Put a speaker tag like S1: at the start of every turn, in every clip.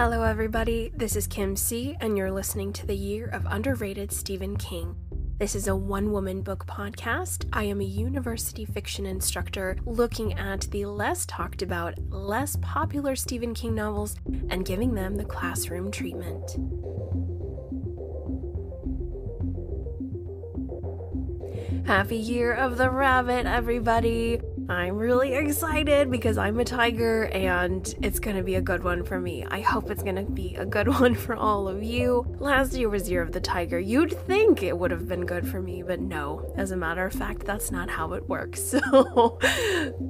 S1: Hello everybody, this is Kim C, and you're listening to the Year of Underrated Stephen King. This is a one-woman book podcast. I am a university fiction instructor looking at the less talked about, less popular Stephen King novels and giving them the classroom treatment. Happy Year of the Rabbit, everybody! I'm really excited because I'm a tiger and it's gonna be a good one for me. I hope it's gonna be a good one for all of you. Last year was Year of the Tiger. You'd think it would have been good for me, but no. As a matter of fact, that's not how it works. So,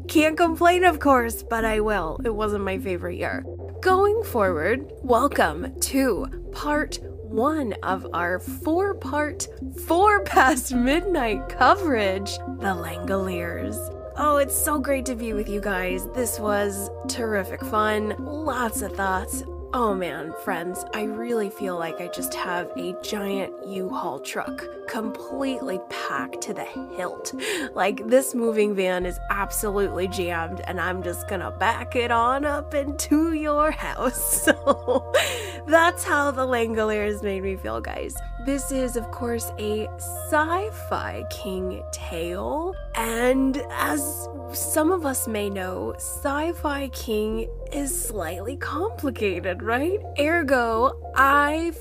S1: can't complain, of course, but I will. It wasn't my favorite year. Going forward, welcome to part 1 of our 4-part 4 Past Midnight coverage, The Langoliers. Oh, it's so great to be with you guys. This was terrific fun. Lots of thoughts. Oh man, friends, I really feel like I just have a giant U-Haul truck completely packed to the hilt. Like, this moving van is absolutely jammed and I'm just gonna back it on up into your house. So that's how The Langoliers made me feel, guys. This is, of course, a Sci-Fi King tale, and as some of us may know, Sci-Fi King is slightly complicated, right? Ergo, I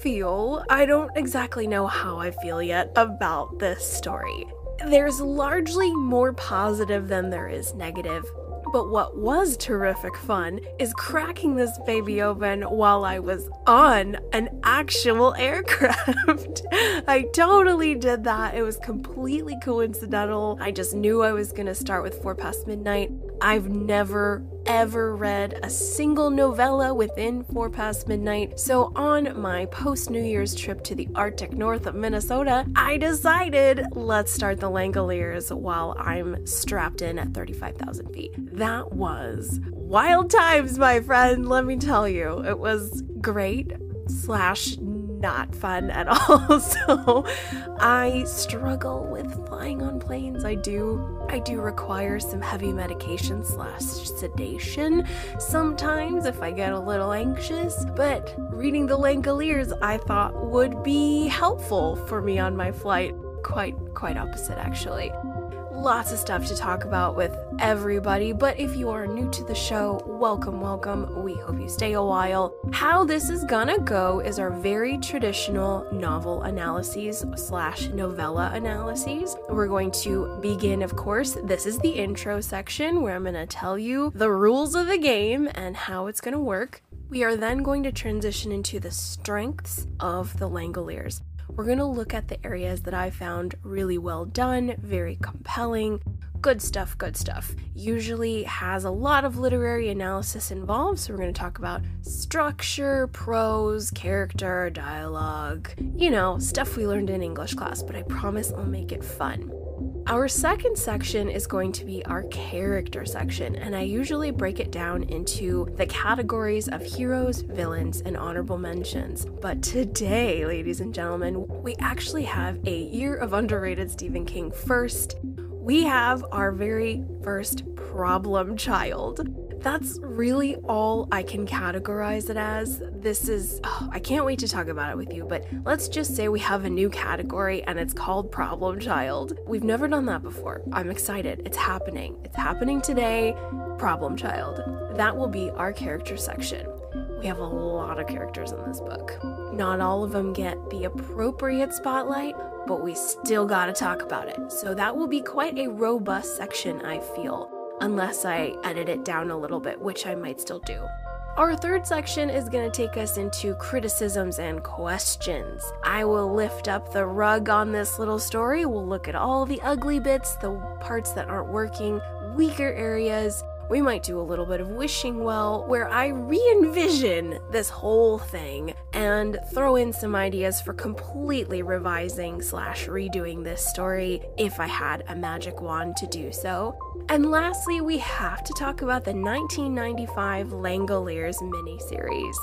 S1: don't exactly know how I feel yet about this story. There's largely more positive than there is negative. But what was terrific fun is cracking this baby open while I was on an actual aircraft. I totally did that. It was completely coincidental. I just knew I was going to start with 4 Past Midnight. I've never ever read a single novella within 4 Past Midnight, so on my post-New Year's trip to the Arctic North of Minnesota, I decided let's start The Langoliers while I'm strapped in at 35,000 feet. That was wild times, my friend, let me tell you. It was great / not fun at all. So I struggle with flying on planes. I do require some heavy medication / sedation sometimes if I get a little anxious, but reading The Langoliers I thought would be helpful for me on my flight. Quite opposite, actually. Lots of stuff to talk about with everybody, but if you are new to the show, welcome. We hope you stay a while. How this is gonna go is our very traditional novel analyses / novella analyses. We're going to begin, of course, this is the intro section where I'm gonna tell you the rules of the game and how it's gonna work. We are then going to transition into the strengths of The Langoliers. We're going to look at the areas that I found really well done, very compelling, good stuff. Usually has a lot of literary analysis involved, so we're going to talk about structure, prose, character, dialogue, stuff we learned in English class, but I promise I'll make it fun. Our second section is going to be our character section, and I usually break it down into the categories of heroes, villains, and honorable mentions. But today, ladies and gentlemen, we actually have a Year of Underrated Stephen King first. We have our very first problem child. That's really all I can categorize it as. I can't wait to talk about it with you, but let's just say we have a new category and it's called Problem Child. We've never done that before. I'm excited. It's happening. It's happening today. Problem Child. That will be our character section. We have a lot of characters in this book. Not all of them get the appropriate spotlight, but we still gotta talk about it. So that will be quite a robust section, I feel. Unless I edit it down a little bit, which I might still do. Our third section is going to take us into criticisms and questions. I will lift up the rug on this little story. We'll look at all the ugly bits, the parts that aren't working, weaker areas. We might do a little bit of wishing well, where I re-envision this whole thing and throw in some ideas for completely revising / redoing this story if I had a magic wand to do so. And lastly, we have to talk about the 1995 Langoliers miniseries.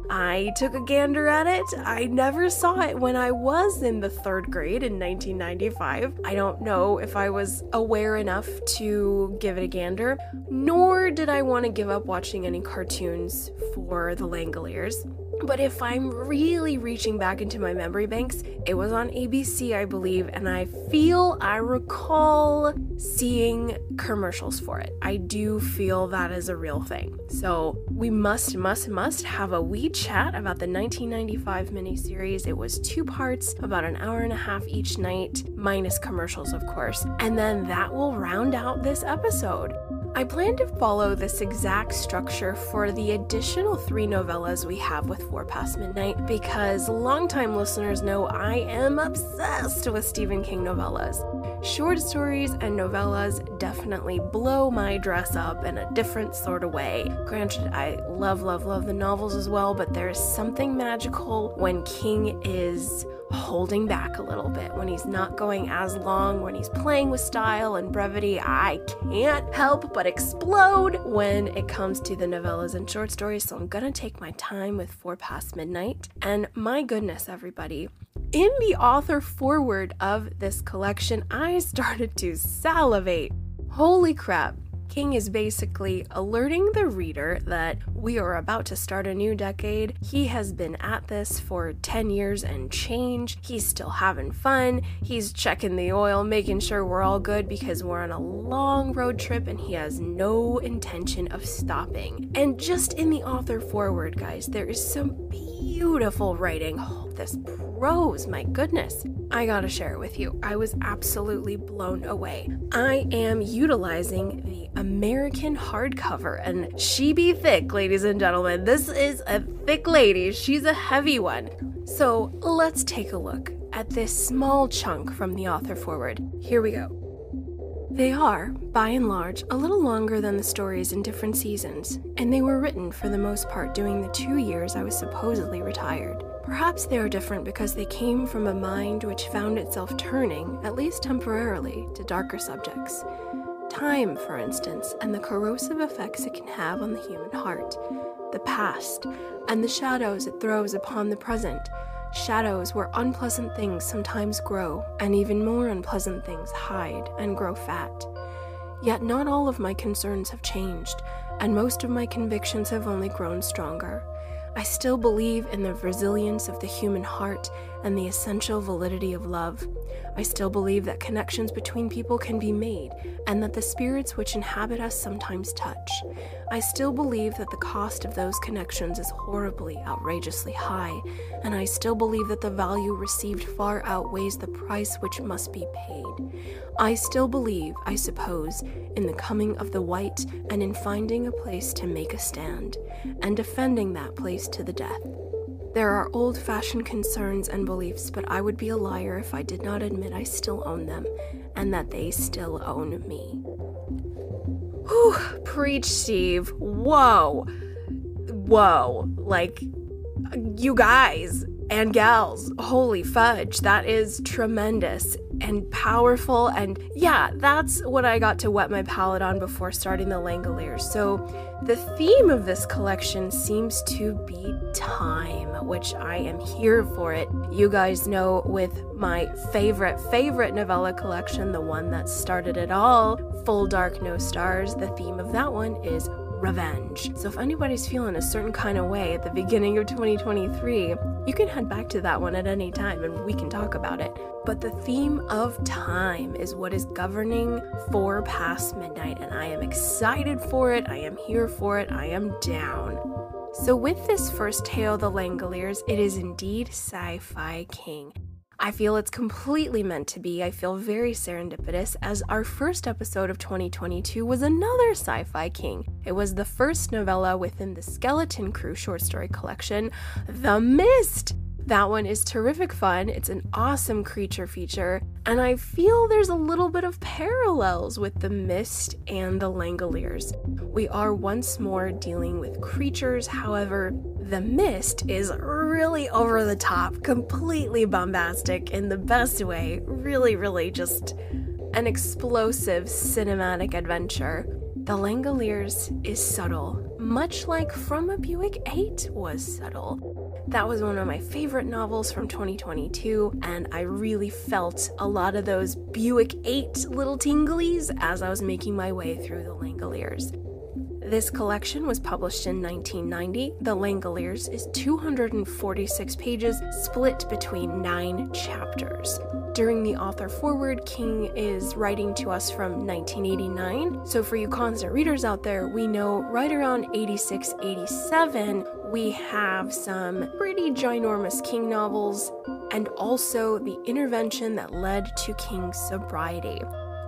S1: I took a gander at it. I never saw it when I was in the 3rd grade in 1995. I don't know if I was aware enough to give it a gander, nor did I want to give up watching any cartoons for the Langoliers. But if I'm really reaching back into my memory banks, it was on ABC, I believe, and I recall seeing commercials for it. I do feel that is a real thing. So we must have a wee chat about the 1995 miniseries. It was 2 parts, about an hour and a half each night, minus commercials, of course. And then that will round out this episode. I plan to follow this exact structure for the additional 3 novellas we have with 4 Past Midnight, because longtime listeners know I am obsessed with Stephen King novellas. Short stories and novellas definitely blow my dress up in a different sort of way. Granted, I love the novels as well, but there's something magical when King is holding back a little bit, when he's not going as long, when he's playing with style and brevity. I can't help but explode when it comes to the novellas and short stories, so I'm gonna take my time with 4 Past Midnight. And my goodness, everybody, in the author foreword of this collection, I started to salivate. Holy crap. King is basically alerting the reader that we are about to start a new decade. He has been at this for 10 years and change. He's still having fun. He's checking the oil, making sure we're all good because we're on a long road trip and he has no intention of stopping. And just in the author foreword, guys, there is some beautiful writing. Oh, this prose, my goodness. I gotta share it with you. I was absolutely blown away. I am utilizing the American hardcover, and she be thick, ladies and gentlemen. This is a thick lady. She's a heavy one. So let's take a look at this small chunk from the author foreword. Here we go. They are, by and large, a little longer than the stories in different seasons, and they were written for the most part during the 2 years I was supposedly retired. Perhaps they are different because they came from a mind which found itself turning, at least temporarily, to darker subjects. Time, for instance, and the corrosive effects it can have on the human heart. The past, and the shadows it throws upon the present. Shadows where unpleasant things sometimes grow, and even more unpleasant things hide and grow fat. Yet not all of my concerns have changed, and most of my convictions have only grown stronger. I still believe in the resilience of the human heart and the essential validity of love. I still believe that connections between people can be made, and that the spirits which inhabit us sometimes touch. I still believe that the cost of those connections is horribly, outrageously high, and I still believe that the value received far outweighs the price which must be paid. I still believe, I suppose, in the coming of the white and in finding a place to make a stand, and defending that place to the death. There are old-fashioned concerns and beliefs, but I would be a liar if I did not admit I still own them, and that they still own me. Whew, preach, Steve. Whoa. Like, you guys and gals, holy fudge, that is tremendous and powerful, and yeah, that's what I got to wet my palate on before starting the Langoliers. So the theme of this collection seems to be time, which I am here for it. You guys know with my favorite novella collection, the one that started it all, Full Dark No Stars, the theme of that one is revenge. So if anybody's feeling a certain kind of way at the beginning of 2023, you can head back to that one at any time and we can talk about it. But the theme of time is what is governing 4 Past Midnight, and I am excited for it, I am here for it, I am down. So with this first tale, The Langoliers, it is indeed Sci-Fi King. I feel it's completely meant to be. I feel very serendipitous, as our first episode of 2022 was another Sci-Fi King. It was the first novella within the Skeleton Crew short story collection, The Mist. That one is terrific fun. It's an awesome creature feature, and I feel there's a little bit of parallels with The Mist and The Langoliers. We are once more dealing with creatures, however, The Mist is really over the top, completely bombastic in the best way, really just an explosive cinematic adventure. The Langoliers is subtle, much like From a Buick 8 was subtle. That was one of my favorite novels from 2022, and I really felt a lot of those Buick 8 little tinglies as I was making my way through The Langoliers. This collection was published in 1990. The Langoliers is 246 pages, split between 9 chapters. During the author foreword, King is writing to us from 1989. So for you constant readers out there, we know right around 86, 87, we have some pretty ginormous King novels, and also the intervention that led to King's sobriety.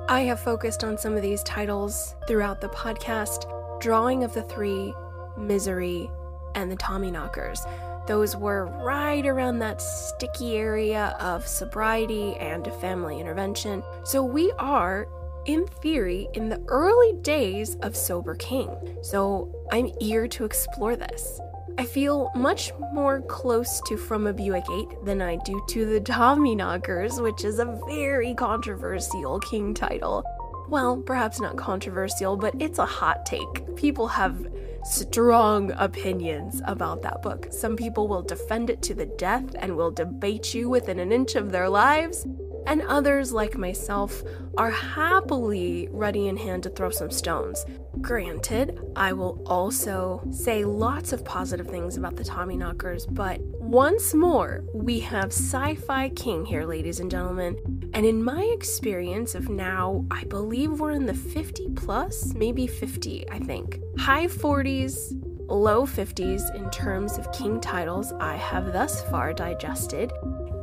S1: I have focused on some of these titles throughout the podcast: Drawing of the Three, Misery, and the Tommyknockers. Those were right around that sticky area of sobriety and family intervention. So we are, in theory, in the early days of Sober King. So I'm eager to explore this. I feel much more close to From a Buick 8 than I do to the Tommyknockers, which is a very controversial King title. Well, perhaps not controversial, but it's a hot take. People have strong opinions about that book. Some people will defend it to the death and will debate you within an inch of their lives, and others, like myself, are happily ready in hand to throw some stones. Granted, I will also say lots of positive things about the Tommyknockers, but once more, we have Sci-Fi King here, ladies and gentlemen. And in my experience of now, I believe we're in the 50 plus, maybe 50, I think. High 40s, low 50s in terms of King titles I have thus far digested.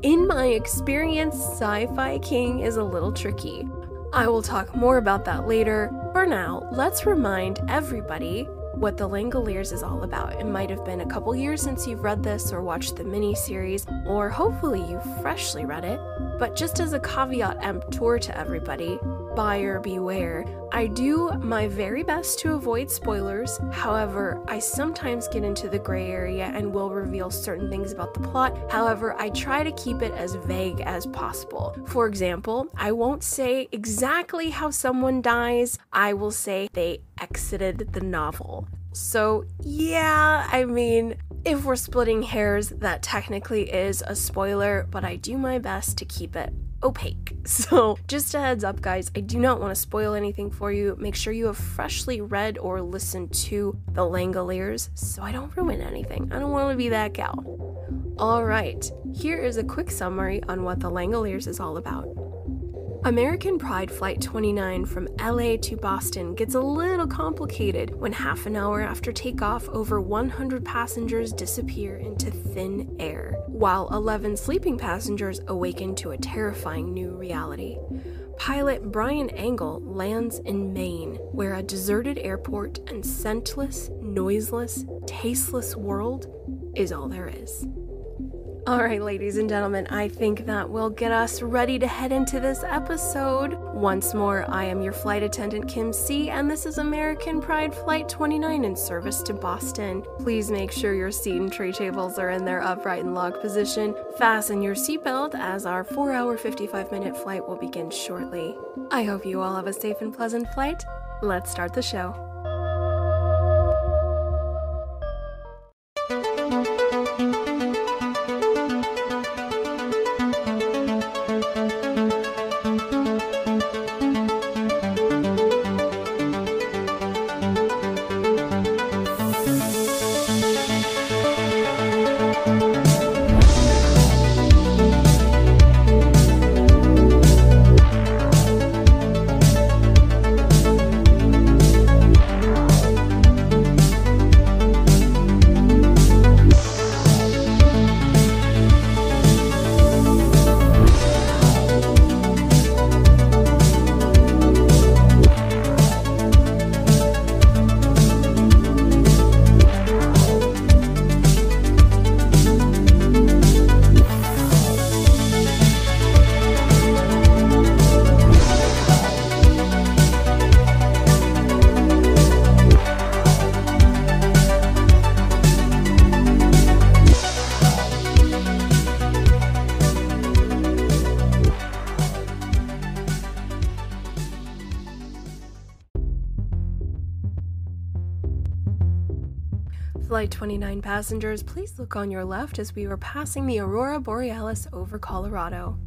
S1: In my experience, Sci-Fi King is a little tricky. I will talk more about that later. For now, let's remind everybody what the Langoliers is all about. It might have been a couple years since you've read this or watched the miniseries, or hopefully you've freshly read it. But just as a caveat emptor to everybody, buyer beware. I do my very best to avoid spoilers. However, I sometimes get into the gray area and will reveal certain things about the plot. However, I try to keep it as vague as possible. For example, I won't say exactly how someone dies. I will say they exited the novel. So yeah, I mean, if we're splitting hairs, that technically is a spoiler, but I do my best to keep it opaque. So just a heads up, guys, I do not want to spoil anything for you. Make sure you have freshly read or listened to the Langoliers so I don't ruin anything. I don't want to be that gal. Alright, here is a quick summary on what the Langoliers is all about. American Pride Flight 29 from LA to Boston gets a little complicated when half an hour after takeoff, over 100 passengers disappear into thin air, while 11 sleeping passengers awaken to a terrifying new reality. Pilot Brian Angle lands in Maine, where a deserted airport and scentless, noiseless, tasteless world is all there is. Alright, ladies and gentlemen, I think that will get us ready to head into this episode. Once more, I am your flight attendant, Kim C., and this is American Pride Flight 29 in service to Boston. Please make sure your seat and tray tables are in their upright and locked position. Fasten your seatbelt as our 4-hour, 55-minute flight will begin shortly. I hope you all have a safe and pleasant flight. Let's start the show. Flight 29 passengers, please look on your left as we were passing the Aurora Borealis over Colorado.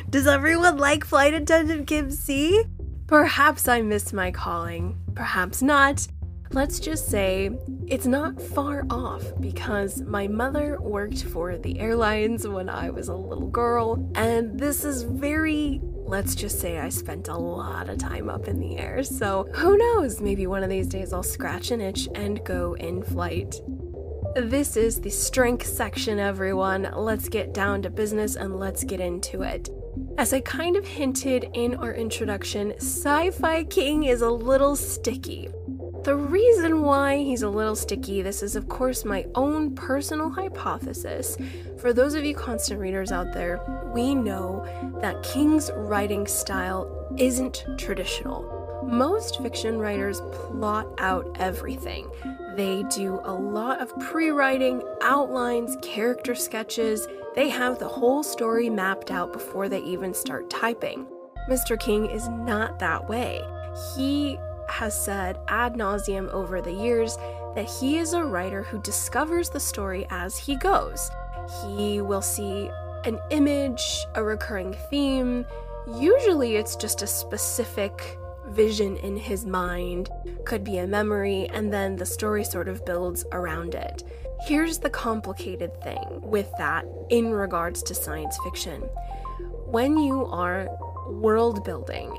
S1: Does everyone like Flight Attendant Kim C? Perhaps I missed my calling. Perhaps not. Let's just say it's not far off because my mother worked for the airlines when I was a little girl, and this is let's just say I spent a lot of time up in the air, so who knows, maybe one of these days I'll scratch an itch and go in flight. This is the strength section, everyone. Let's get down to business and let's get into it. As I kind of hinted in our introduction, Sci-Fi King is a little sticky. The reason why he's a little sticky, this is of course my own personal hypothesis. For those of you constant readers out there, we know that King's writing style isn't traditional. Most fiction writers plot out everything. They do a lot of pre-writing, outlines, character sketches. They have the whole story mapped out before they even start typing. Mr. King is not that way. He has said ad nauseum over the years that he is a writer who discovers the story as he goes. He will see an image, a recurring theme. Usually it's just a specific vision in his mind, could be a memory, and then the story sort of builds around it. Here's the complicated thing with that in regards to science fiction. When you are world building,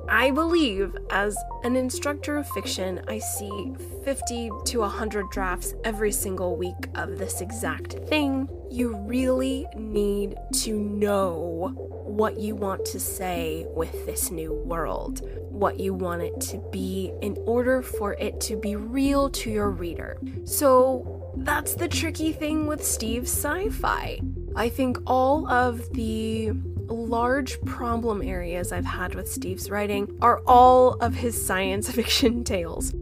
S1: I believe as an instructor of fiction, I see 50 to 100 drafts every single week of this exact thing. You really need to know what you want to say with this new world, what you want it to be in order for it to be real to your reader. So that's the tricky thing with Steve's sci-fi. I think all of the large problem areas I've had with Steve's writing are all of his science fiction tales.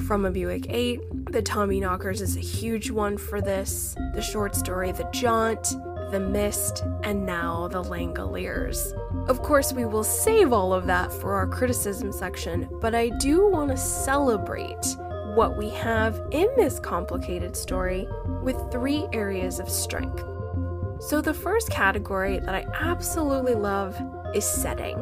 S1: From a Buick 8, the Tommy Knockers is a huge one for this, the short story The Jaunt, The Mist, and now the Langoliers. Of course, we will save all of that for our criticism section, but I do want to celebrate what we have in this complicated story with 3 areas of strength. So the first category that I absolutely love is setting.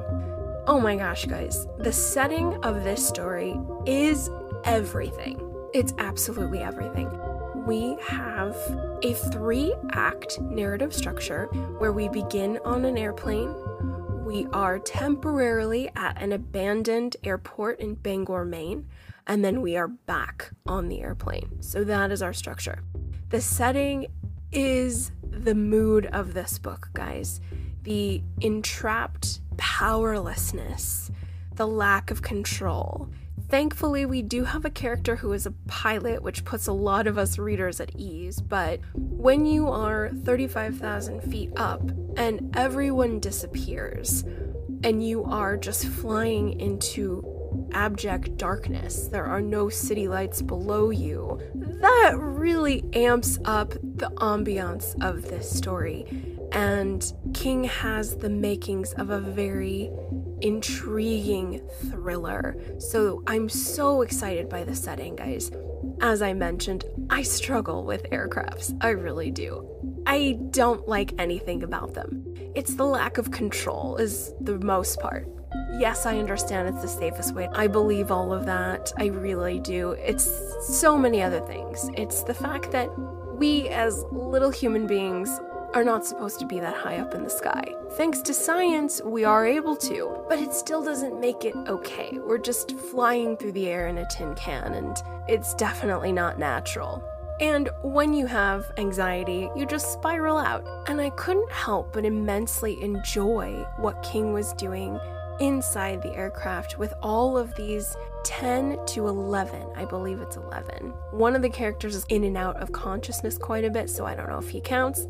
S1: Oh my gosh, guys, the setting of this story is everything. It's absolutely everything. We have a 3-act narrative structure where we begin on an airplane. We are temporarily at an abandoned airport in Bangor, Maine, and then we are back on the airplane. So that is our structure. The setting is the mood of this book, guys. The entrapped powerlessness, the lack of control. Thankfully, we do have a character who is a pilot, which puts a lot of us readers at ease, but when you are 35,000 feet up and everyone disappears and you are just flying into abject darkness, there are no city lights below you, that really amps up the ambiance of this story. And King has the makings of a very intriguing thriller. So I'm so excited by the setting, guys. As I mentioned, I struggle with aircrafts. I really do. I don't like anything about them. It's the lack of control is the most part. Yes, I understand it's the safest way. I believe all of that. I really do. It's so many other things. It's the fact that we as little human beings are not supposed to be that high up in the sky. Thanks to science, we are able to, but it still doesn't make it okay. We're just flying through the air in a tin can, and it's definitely not natural. And when you have anxiety, you just spiral out. And I couldn't help but immensely enjoy what King was doing inside the aircraft with all of these 10 to 11, I believe it's 11. One of the characters is in and out of consciousness quite a bit, so I don't know if he counts.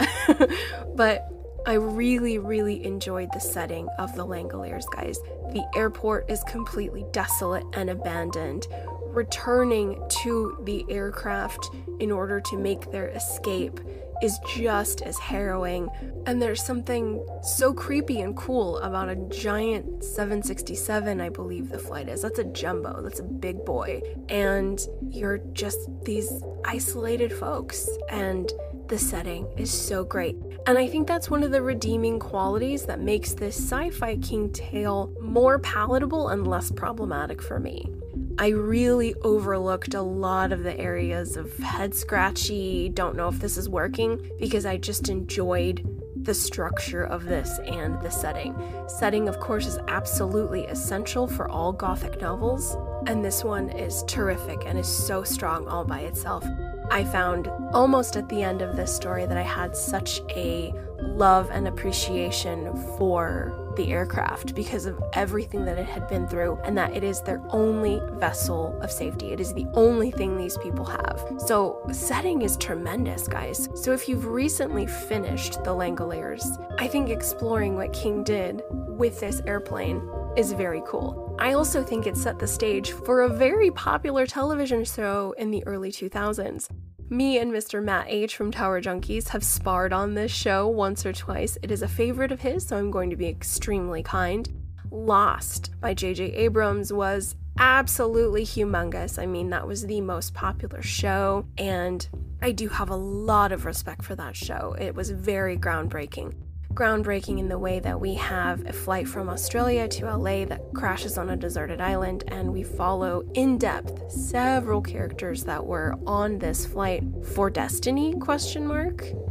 S1: But I really, really enjoyed the setting of the Langoliers, guys. The airport is completely desolate and abandoned. Returning to the aircraft in order to make their escape is just as harrowing, and there's something so creepy and cool about a giant 767, I believe the flight is. That's a jumbo, that's a big boy, and you're just these isolated folks, and the setting is so great. And I think that's one of the redeeming qualities that makes this Sci-Fi King tale more palatable and less problematic for me. I really overlooked a lot of the areas of head scratchy, don't know if this is working, because I just enjoyed the structure of this and the setting. Setting, of course, is absolutely essential for all Gothic novels, and this one is terrific and is so strong all by itself. I found almost at the end of this story that I had such a love and appreciation for the aircraft because of everything that it had been through, and that it is their only vessel of safety. It is the only thing these people have. So setting is tremendous, guys. So if you've recently finished the Langoliers, I think exploring what King did with this airplane is very cool. I also think it set the stage for a very popular television show in the early 2000s. Me and Mr. Matt H. from Tower Junkies have sparred on this show once or twice. It is a favorite of his, so I'm going to be extremely kind. Lost by J.J. Abrams was absolutely humongous. I mean, that was the most popular show, and I do have a lot of respect for that show. It was very groundbreaking. Groundbreaking in the way that we have a flight from Australia to LA that crashes on a deserted island, and we follow in depth several characters that were on this flight for destiny, ?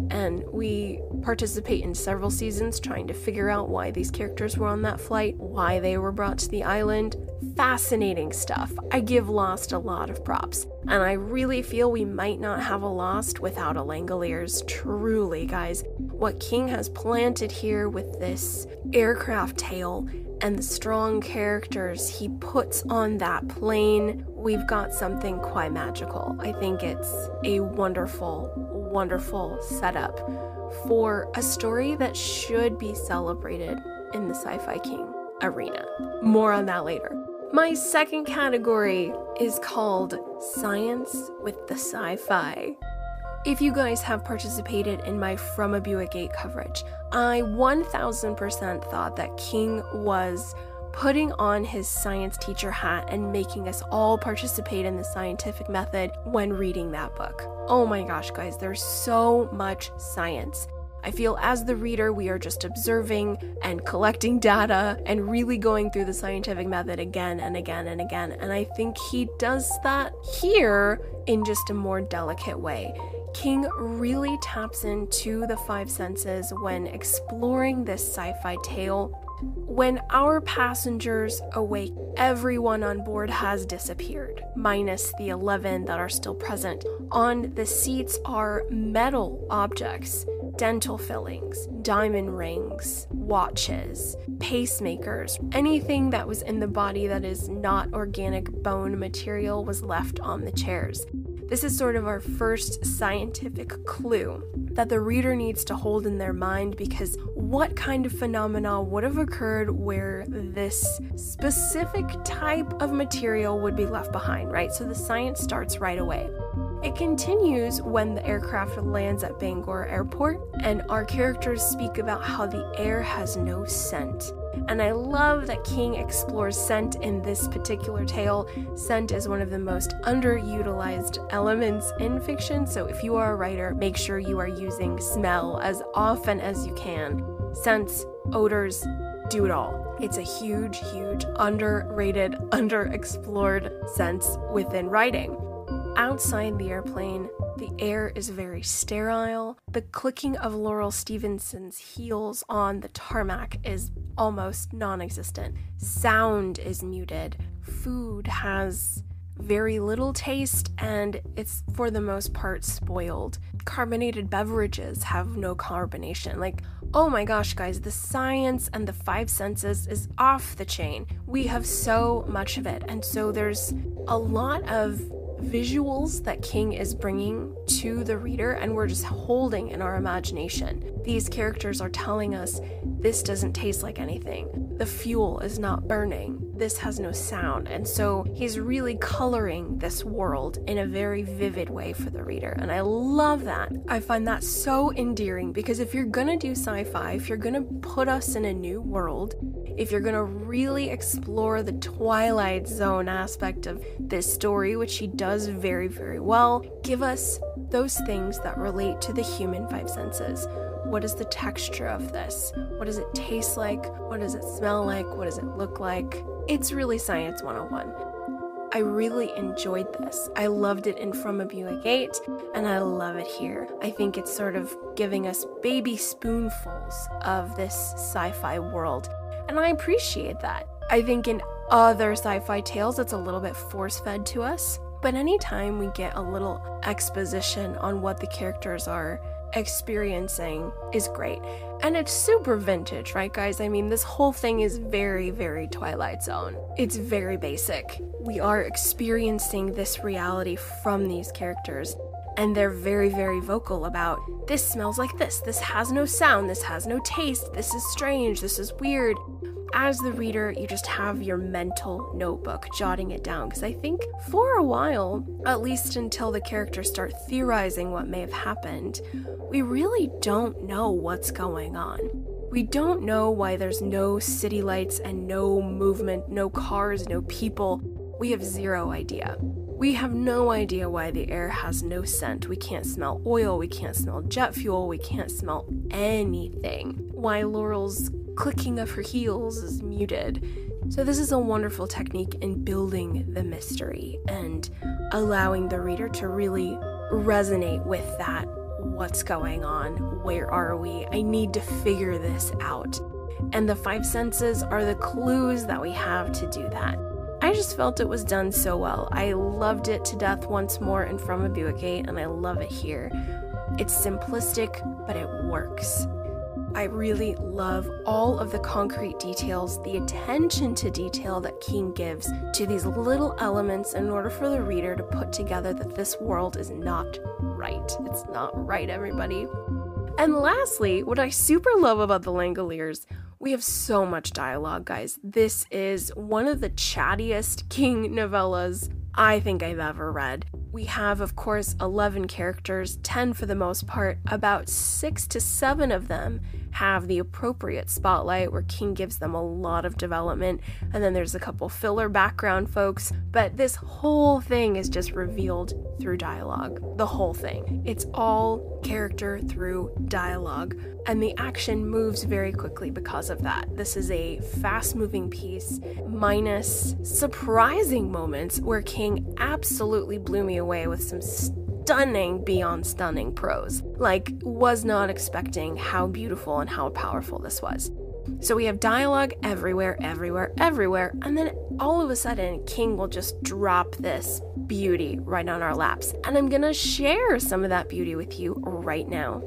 S1: And we participate in several seasons trying to figure out why these characters were on that flight, why they were brought to the island. Fascinating stuff. I give Lost a lot of props, and I really feel we might not have a Lost without a Langoliers. Truly, guys, what King has planted here with this aircraft tale and the strong characters he puts on that plane, we've got something quite magical. I think it's a wonderful, wonderful setup for a story that should be celebrated in the Sci-Fi King arena. More on that later. My second category is called Science with the Sci-Fi. If you guys have participated in my From a Buick Gate coverage, I 1000% thought that King was putting on his science teacher hat and making us all participate in the scientific method when reading that book. Oh my gosh, guys, there's so much science. I feel as the reader, we are just observing and collecting data and really going through the scientific method again and again and again. And I think he does that here in just a more delicate way. King really taps into the five senses when exploring this sci-fi tale. When our passengers awake, everyone on board has disappeared, minus the 11 that are still present. On the seats are metal objects, dental fillings, diamond rings, watches, pacemakers. Anything that was in the body that is not organic bone material was left on the chairs. This is sort of our first scientific clue that the reader needs to hold in their mind, because what kind of phenomena would have occurred where this specific type of material would be left behind, right? So the science starts right away. It continues when the aircraft lands at Bangor Airport, and our characters speak about how the air has no scent. And I love that King explores scent in this particular tale. Scent is one of the most underutilized elements in fiction, so if you are a writer, make sure you are using smell as often as you can. Scents, odors, do it all. It's a huge, huge, underrated, underexplored sense within writing. Outside the airplane, the air is very sterile. The clicking of Laurel Stevenson's heels on the tarmac is almost non-existent. Sound is muted. Food has very little taste, and it's for the most part spoiled. Carbonated beverages have no carbonation. Like, oh my gosh, guys, the science and the five senses is off the chain. We have so much of it, and so there's a lot of visuals that King is bringing to the reader, and we're just holding in our imagination. These characters are telling us this doesn't taste like anything. The fuel is not burning. This has no sound. And so he's really coloring this world in a very vivid way for the reader. And I love that. I find that so endearing, because if you're gonna do sci-fi, if you're gonna put us in a new world, if you're gonna really explore the Twilight Zone aspect of this story, which he does very, very well, give us those things that relate to the human five senses. What is the texture of this? What does it taste like? What does it smell like? What does it look like? It's really Science 101. I really enjoyed this. I loved it in From a Buick 8, and I love it here. I think it's sort of giving us baby spoonfuls of this sci-fi world, and I appreciate that. I think in other sci-fi tales, it's a little bit force-fed to us, but anytime we get a little exposition on what the characters are experiencing is great. And it's super vintage, right, guys? I mean, this whole thing is very, very Twilight Zone. It's very basic. We are experiencing this reality from these characters, and they're very, very vocal about, this smells like this has no sound, this has no taste, this is strange, this is weird. As the reader, you just have your mental notebook jotting it down, because I think for a while, at least until the characters start theorizing what may have happened, we really don't know what's going on. We don't know why there's no city lights and no movement, no cars, no people. We have zero idea. We have no idea why the air has no scent. We can't smell oil, we can't smell jet fuel, we can't smell anything. Why Laurel's clicking of her heels is muted. So this is a wonderful technique in building the mystery and allowing the reader to really resonate with that. What's going on? Where are we? I need to figure this out. And the 5 senses are the clues that we have to do that. I just felt it was done so well. I loved it to death once more in From a Buick 8, and I love it here. It's simplistic, but it works. I really love all of the concrete details, the attention to detail that King gives to these little elements in order for the reader to put together that this world is not right. It's not right, everybody. And lastly, what I super love about the Langoliers, we have so much dialogue, guys. This is one of the chattiest King novellas I think I've ever read. We have, of course, 11 characters, 10 for the most part. About 6 to 7 of them have the appropriate spotlight where King gives them a lot of development, and then there's a couple filler background folks, but this whole thing is just revealed through dialogue. The whole thing. It's all character through dialogue, and the action moves very quickly because of that. This is a fast-moving piece, minus surprising moments where King absolutely blew me away with some stunning beyond stunning prose. Like, was not expecting how beautiful and how powerful this was. So we have dialogue everywhere, and then all of a sudden, King will just drop this beauty right on our laps. And I'm gonna share some of that beauty with you right now.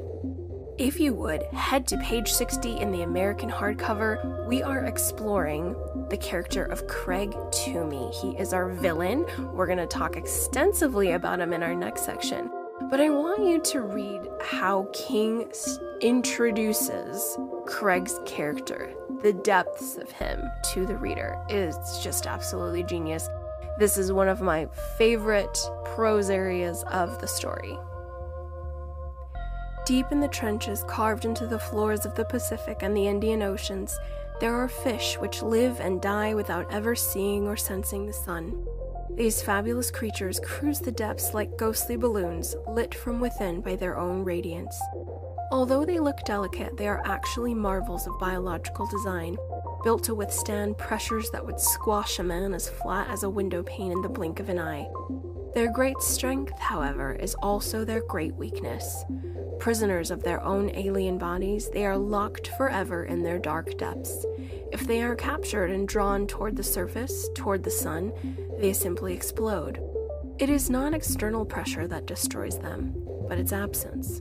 S1: If you would, head to page 60 in the American hardcover. We are exploring the character of Craig Toomey. He is our villain. We're going to talk extensively about him in our next section. But I want you to read how King introduces Craig's character. The depths of him to the reader is just absolutely genius. This is one of my favorite prose areas of the story. Deep in the trenches carved into the floors of the Pacific and the Indian Oceans, there are fish which live and die without ever seeing or sensing the sun. These fabulous creatures cruise the depths like ghostly balloons, lit from within by their own radiance. Although they look delicate, they are actually marvels of biological design, built to withstand pressures that would squash a man as flat as a window pane in the blink of an eye. Their great strength, however, is also their great weakness. Prisoners of their own alien bodies, they are locked forever in their dark depths. If they are captured and drawn toward the surface, toward the sun, they simply explode. It is not external pressure that destroys them, but its absence.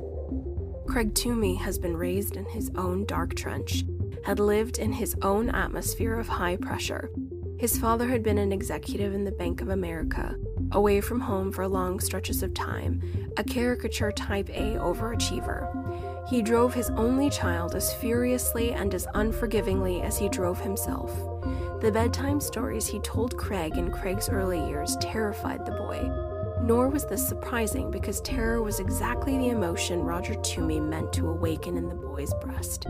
S1: Craig Toomey has been raised in his own dark trench, had lived in his own atmosphere of high pressure. His father had been an executive in the Bank of America, away from home for long stretches of time, a caricature type A overachiever. He drove his only child as furiously and as unforgivingly as he drove himself. The bedtime stories he told Craig in Craig's early years terrified the boy. Nor was this surprising, because terror was exactly the emotion Roger Toomey meant to awaken in the boy's breast.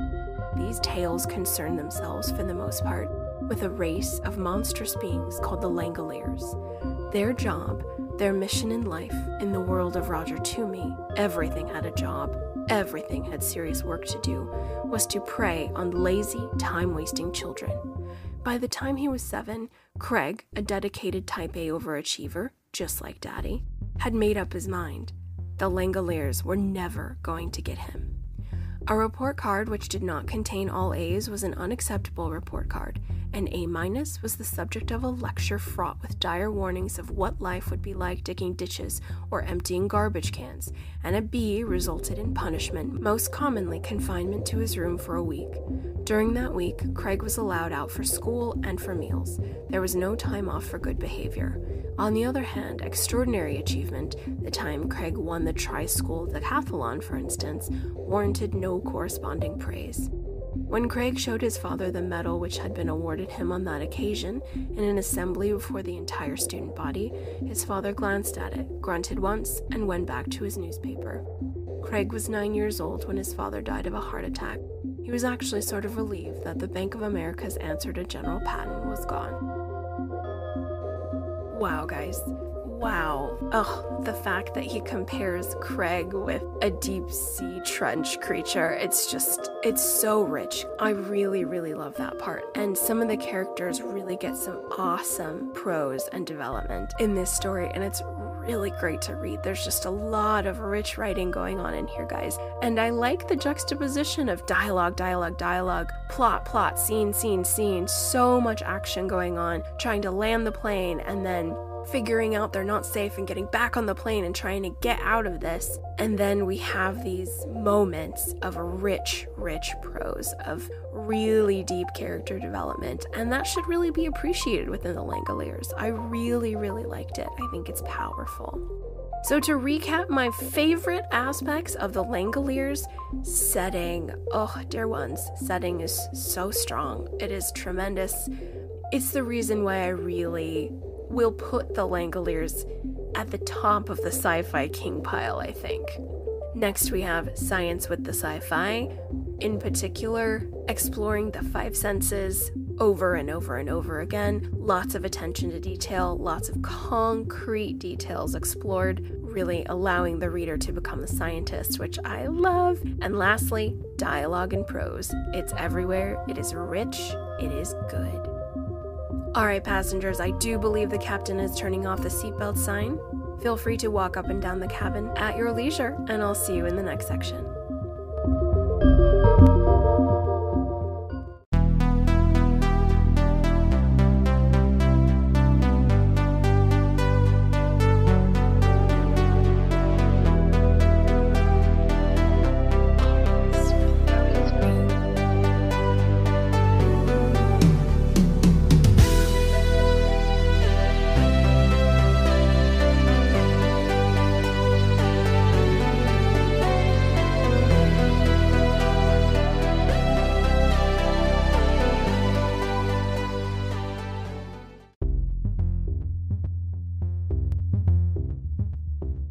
S1: These tales concern themselves, for the most part, with a race of monstrous beings called the Langoliers. Their job, their mission in life, in the world of Roger Toomey, everything had a job, everything had serious work to do, was to prey on lazy, time-wasting children. By the time he was 7, Craig, a dedicated type A overachiever, just like Daddy, had made up his mind. The Langoliers were never going to get him. A report card which did not contain all A's was an unacceptable report card. An A- was the subject of a lecture fraught with dire warnings of what life would be like digging ditches or emptying garbage cans, and a B resulted in punishment, most commonly confinement to his room for a week. During that week, Craig was allowed out for school and for meals. There was no time off for good behavior. On the other hand, extraordinary achievement, the time Craig won the tri-school decathlon, for instance, warranted no corresponding praise. When Craig showed his father the medal which had been awarded him on that occasion, in an assembly before the entire student body, his father glanced at it, grunted once, and went back to his newspaper. Craig was 9 years old when his father died of a heart attack. He was actually sort of relieved that the Bank of America's answer to General Patton was gone. Wow, guys. Wow. Ugh, the fact that he compares Craig with a deep-sea trench creature, it's so rich. I really, really love that part. And some of the characters really get some awesome prose and development in this story, and it's really great to read. There's just a lot of rich writing going on in here, guys. And I like the juxtaposition of dialogue, plot, scene, so much action going on, trying to land the plane and then figuring out they're not safe and getting back on the plane and trying to get out of this. And then we have these moments of rich prose, of really deep character development, and that should really be appreciated within the Langoliers. I really, really liked it. I think it's powerful. So to recap my favorite aspects of the Langoliers, setting. Oh, dear ones, setting is so strong. It is tremendous. It's the reason why I really will put the Langoliers at the top of the sci-fi king pile, I think. Next, we have science with the sci-fi, in particular, exploring the 5 senses over and over again. Lots of attention to detail, lots of concrete details explored, really allowing the reader to become the scientist, which I love. And lastly, dialogue and prose. It's everywhere, it is rich, it is good. Alright, passengers, I do believe the captain is turning off the seatbelt sign. Feel free to walk up and down the cabin at your leisure, and I'll see you in the next section.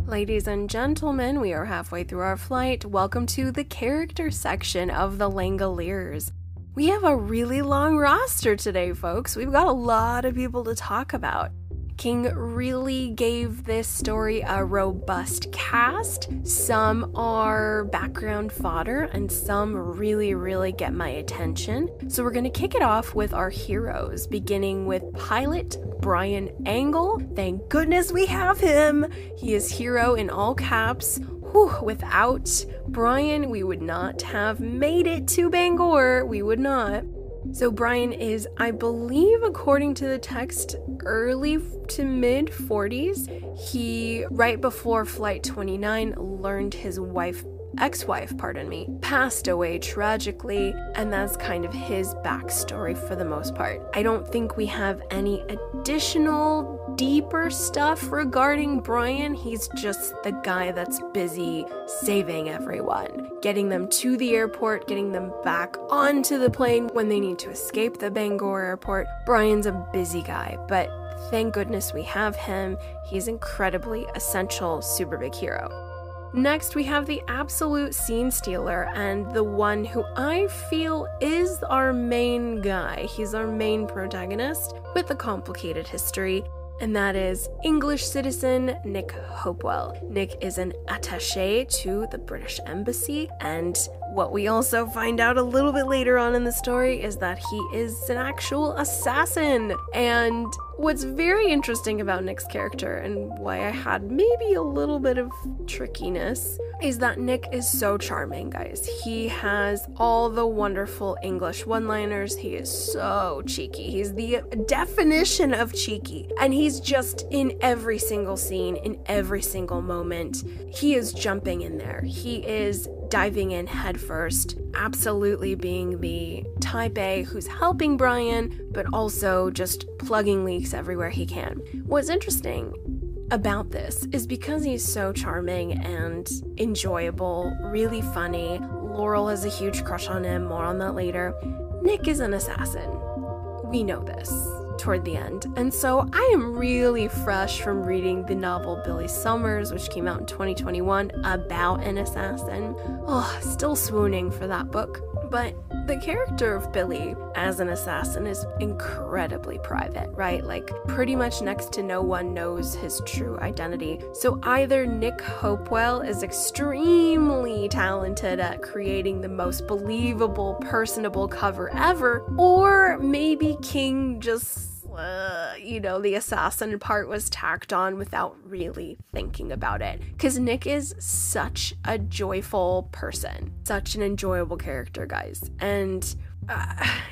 S1: Ladies and gentlemen, we are halfway through our flight. Welcome to the character section of the Langoliers. We have a really long roster today, folks. We've got a lot of people to talk about. King really gave this story a robust cast. Some are background fodder and some really get my attention. So we're going to kick it off with our heroes, beginning with pilot Brian Angle. Thank goodness we have him. He is hero in all caps. Whew, without Brian, we would not have made it to Bangor. We would not. So Brian is, I believe, according to the text, early to mid 40s. He, right before Flight 29, learned his ex-wife, passed away tragically, and that's kind of his backstory for the most part. I don't think we have any additional deeper stuff regarding Brian. He's just the guy that's busy saving everyone, getting them to the airport, getting them back onto the plane when they need to escape the Bangor airport. Brian's a busy guy, but thank goodness we have him. He's incredibly essential, super big hero. Next, we have the absolute scene stealer, and the one who I feel is our main guy. He's our main protagonist with a complicated history, and that is English citizen Nick Hopewell. Nick is an attaché to the British Embassy, and What we also find out a little bit later on in the story is that he is an actual assassin. And what's very interesting about Nick's character, and why I had maybe a little bit of trickiness, is that Nick is so charming, guys. He has all the wonderful English one-liners. He is so cheeky. He's the definition of cheeky. And he's just in every single scene, in every single moment. He is jumping in there. He is diving in headfirst, absolutely being the type A who's helping Brian, but also just plugging leaks everywhere he can. What's interesting about this is because he's so charming and enjoyable, really funny. Laurel has a huge crush on him, more on that later. Nick is an assassin. We know this toward the end. And so I am really fresh from reading the novel Billy Summers, which came out in 2021, about an assassin. Oh, still swooning for that book. But the character of Billy as an assassin is incredibly private, right? Like, pretty much next to no one knows his true identity. So either Nick Hopewell is extremely talented at creating the most believable, personable cover ever, or maybe King just the assassin part was tacked on without really thinking about it. Because Nick is such a joyful person, such an enjoyable character, guys. And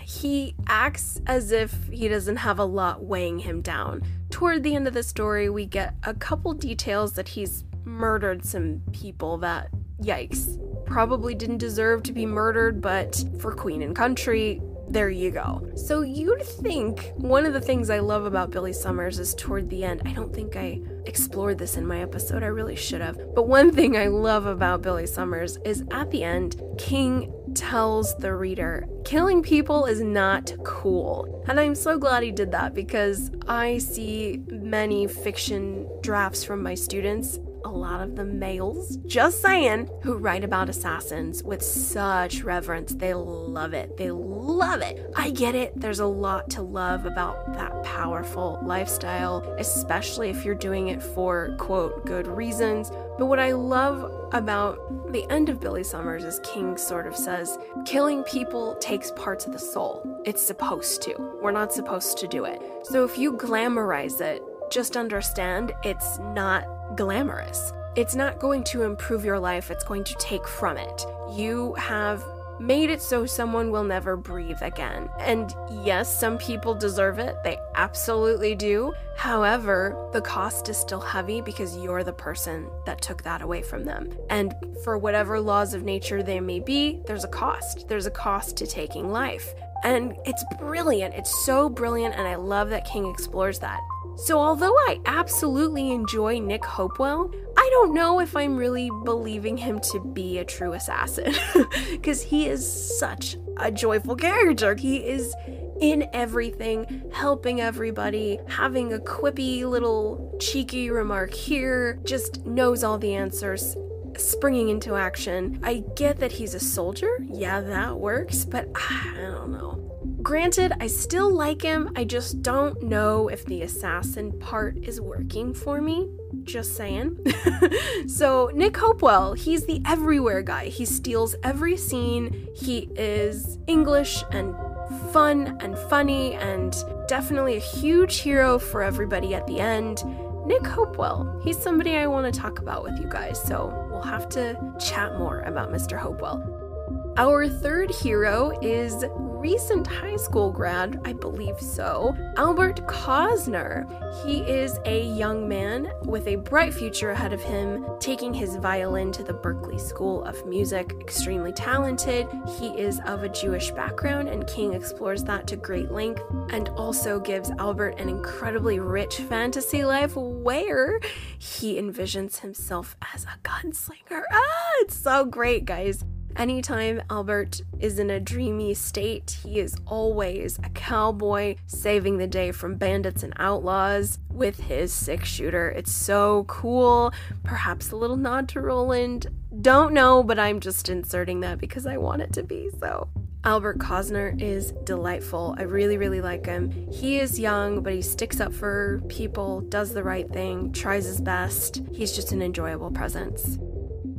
S1: he acts as if he doesn't have a lot weighing him down. Toward the end of the story, we get a couple details that he's murdered some people that, yikes, probably didn't deserve to be murdered, but for Queen and Country, there you go. So you'd think one of the things I love about Billy Summers is toward the end, I don't think I explored this in my episode, I really should have, but one thing I love about Billy Summers is at the end, King tells the reader, killing people is not cool. And I'm so glad he did that, because I see many fiction drafts from my students, a lot of them males, just saying, who write about assassins with such reverence. They love it. They love it. I get it. There's a lot to love about that powerful lifestyle, especially if you're doing it for, quote, good reasons. But what I love about the end of Billy Summers is King sort of says, killing people takes parts of the soul. It's supposed to. We're not supposed to do it. So if you glamorize it, just understand it's not glamorous. It's not going to improve your life. It's going to take from it. You have made it so someone will never breathe again. And yes, some people deserve it. They absolutely do. However, the cost is still heavy because you're the person that took that away from them. And for whatever laws of nature they may be, there's a cost. There's a cost to taking life. And it's brilliant. It's so brilliant, and I love that King explores that. So although I absolutely enjoy Nick Hopewell, I don't know if I'm really believing him to be a true assassin, because he is such a joyful character. He is in everything, helping everybody, having a quippy little cheeky remark here, just knows all the answers, springing into action. I get that he's a soldier. Yeah, that works, but I don't know. Granted, I still like him, I just don't know if the assassin part is working for me. Just saying. So, Nick Hopewell, he's the everywhere guy. He steals every scene. He is English and fun and funny and definitely a huge hero for everybody at the end. Nick Hopewell, he's somebody I want to talk about with you guys, so we'll have to chat more about Mr. Hopewell. Our third hero is recent high school grad, I believe so, Albert Cosner. He is a young man with a bright future ahead of him, taking his violin to the Berklee School of Music, extremely talented. He is of a Jewish background, and King explores that to great length, and also gives Albert an incredibly rich fantasy life where he envisions himself as a gunslinger. It's so great, guys. Anytime Albert is in a dreamy state, he is always a cowboy saving the day from bandits and outlaws with his 6-shooter. It's so cool. Perhaps a little nod to Roland. Don't know, but I'm just inserting that because I want it to be so. Albert Cosner is delightful. I really, really like him. He is young, but he sticks up for people, does the right thing, tries his best. He's just an enjoyable presence.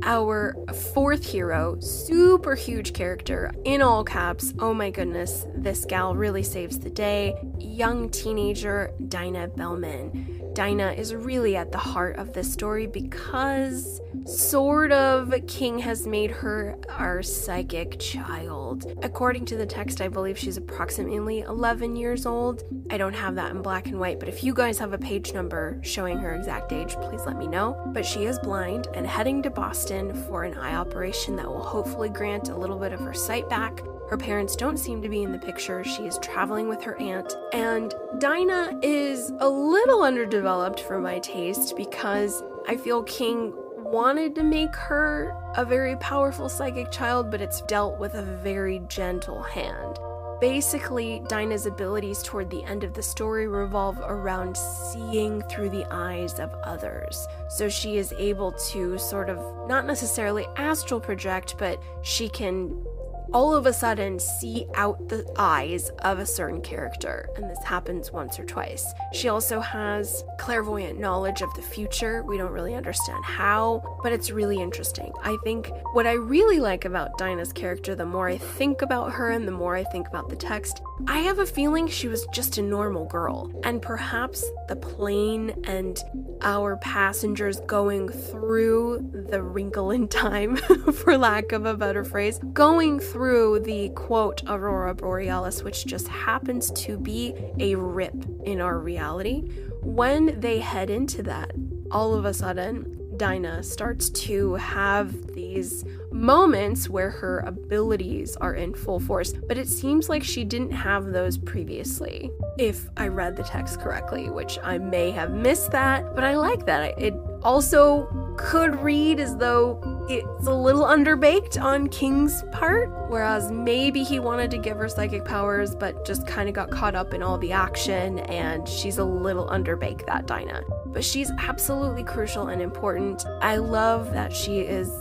S1: Our fourth hero, super huge character, in all caps, oh my goodness, this gal really saves the day. Young teenager Dinah Bellman. Dinah is really at the heart of this story because sort of King has made her our psychic child. According to the text, I believe she's approximately 11 years old. I don't have that in black and white, but if you guys have a page number showing her exact age, please let me know. But she is blind and heading to Boston for an eye operation that will hopefully grant a little bit of her sight back. Her parents don't seem to be in the picture. She is traveling with her aunt. And Dinah is a little underdeveloped for my taste because I feel King wanted to make her a very powerful psychic child, but it's dealt with a very gentle hand. Basically, Dinah's abilities toward the end of the story revolve around seeing through the eyes of others. So she is able to sort of, not necessarily astral project, but she can all of a sudden see out the eyes of a certain character, and this happens once or twice. She also has clairvoyant knowledge of the future. We don't really understand how, but it's really interesting. I think what I really like about Dinah's character, the more I think about her and the more I think about the text, I have a feeling she was just a normal girl, and perhaps the plane and our passengers going through the wrinkle in time, for lack of a better phrase, going through the quote Aurora Borealis, which just happens to be a rip in our reality. When they head into that, all of a sudden Dinah starts to have these moments where her abilities are in full force, but it seems like she didn't have those previously, if I read the text correctly, which I may have missed that, but I like that. It also could read as though it's a little underbaked on King's part, whereas maybe he wanted to give her psychic powers but just kind of got caught up in all the action, and she's a little underbaked, that Dinah. But she's absolutely crucial and important. I love that she is